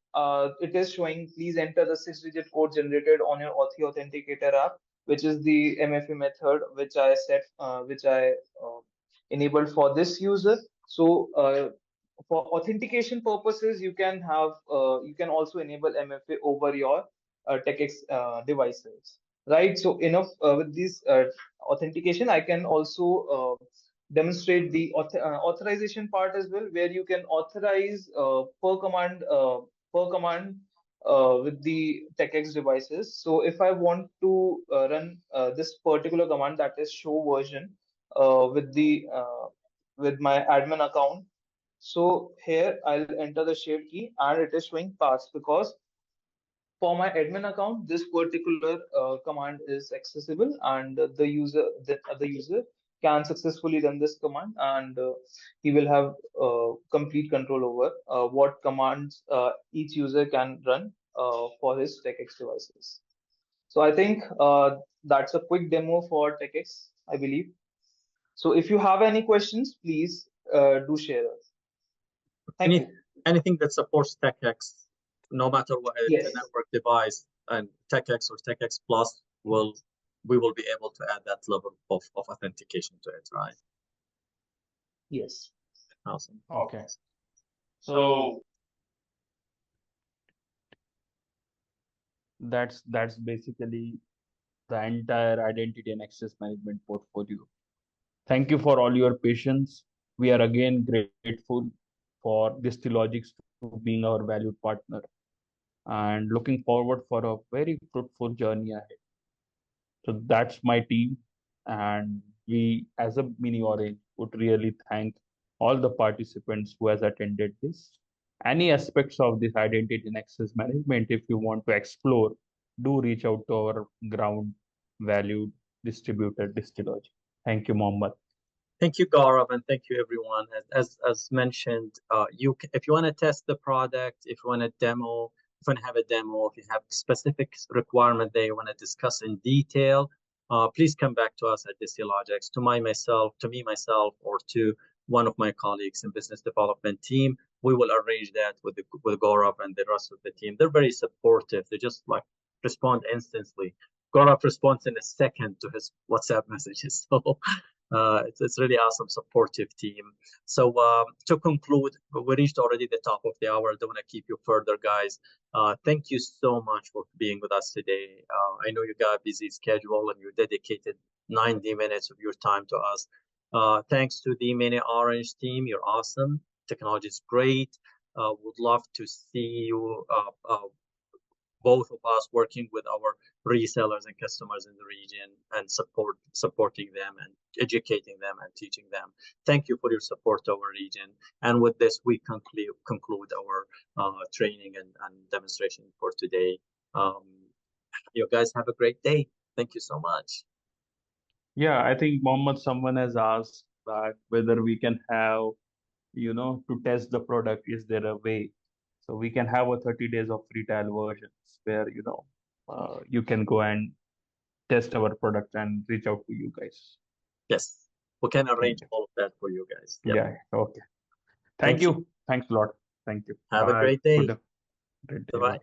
it is showing, please enter the 6-digit code generated on your Authenticator app. which is the MFA method, which I enabled for this user. So for authentication purposes, you can also enable MFA over your TechX devices, right? So enough with this authentication, I can also demonstrate the authorization part as well, where you can authorize per command with the TechX devices. So if I want to run this particular command, that is show version with my admin account. So here I'll enter the shared key and it is showing pass, because for my admin account, this particular command is accessible, and the user can successfully run this command, and he will have complete control over what commands each user can run for his TechX devices. So I think that's a quick demo for TechX, I believe. So if you have any questions, please do share us. Thank you. Anything that supports TechX, no matter what Yes. the network device, and TechX or TechX Plus we will be able to add that level of authentication to it, right? Yes. Awesome. Okay. So that's basically the entire identity and access management portfolio. Thank you for all your patience. We are again grateful for Distilogics to being our valued partner, and looking forward for a very fruitful journey ahead. So that's my team, and we, as a MiniOrange, would really thank all the participants who has attended this. Any aspects of this identity and access management, if you want to explore, do reach out to our ground valued distributor Distilogic. Thank you, Mohammed. Thank you, Gaurav, and thank you, everyone. As mentioned, if you want to test the product, if you want to demo, if you want to have a demo, if you have specific requirement that you want to discuss in detail, please come back to us at Distilogics, to me myself, or to one of my colleagues in business development team. We will arrange that with Gaurav and the rest of the team. They're very supportive. They just like respond instantly. Gaurav responds in a second to his WhatsApp messages. So it's really awesome, supportive team. So to conclude, we reached already the top of the hour. I don't want to keep you further, guys. Thank you so much for being with us today. I know you got a busy schedule and you dedicated 90 minutes of your time to us. Thanks to the MiniOrange team. You're awesome. Technology is great. Would love to see you both of us working with our resellers and customers in the region and supporting them and educating them and teaching them. Thank you for your support to our region. And with this, we conclude our training and demonstration for today. You guys have a great day. Thank you so much. Yeah, I think Mohammed, someone has asked that whether we can have, to test the product, is there a way? So we can have a 30 days of free trial versions where, you can go and test our product and reach out to you guys. Yes, we can arrange all of that for you guys. Yep. Yeah, okay. Thank you. Thanks a lot. Thank you. Have Bye. a great day. Great day. Bye-bye.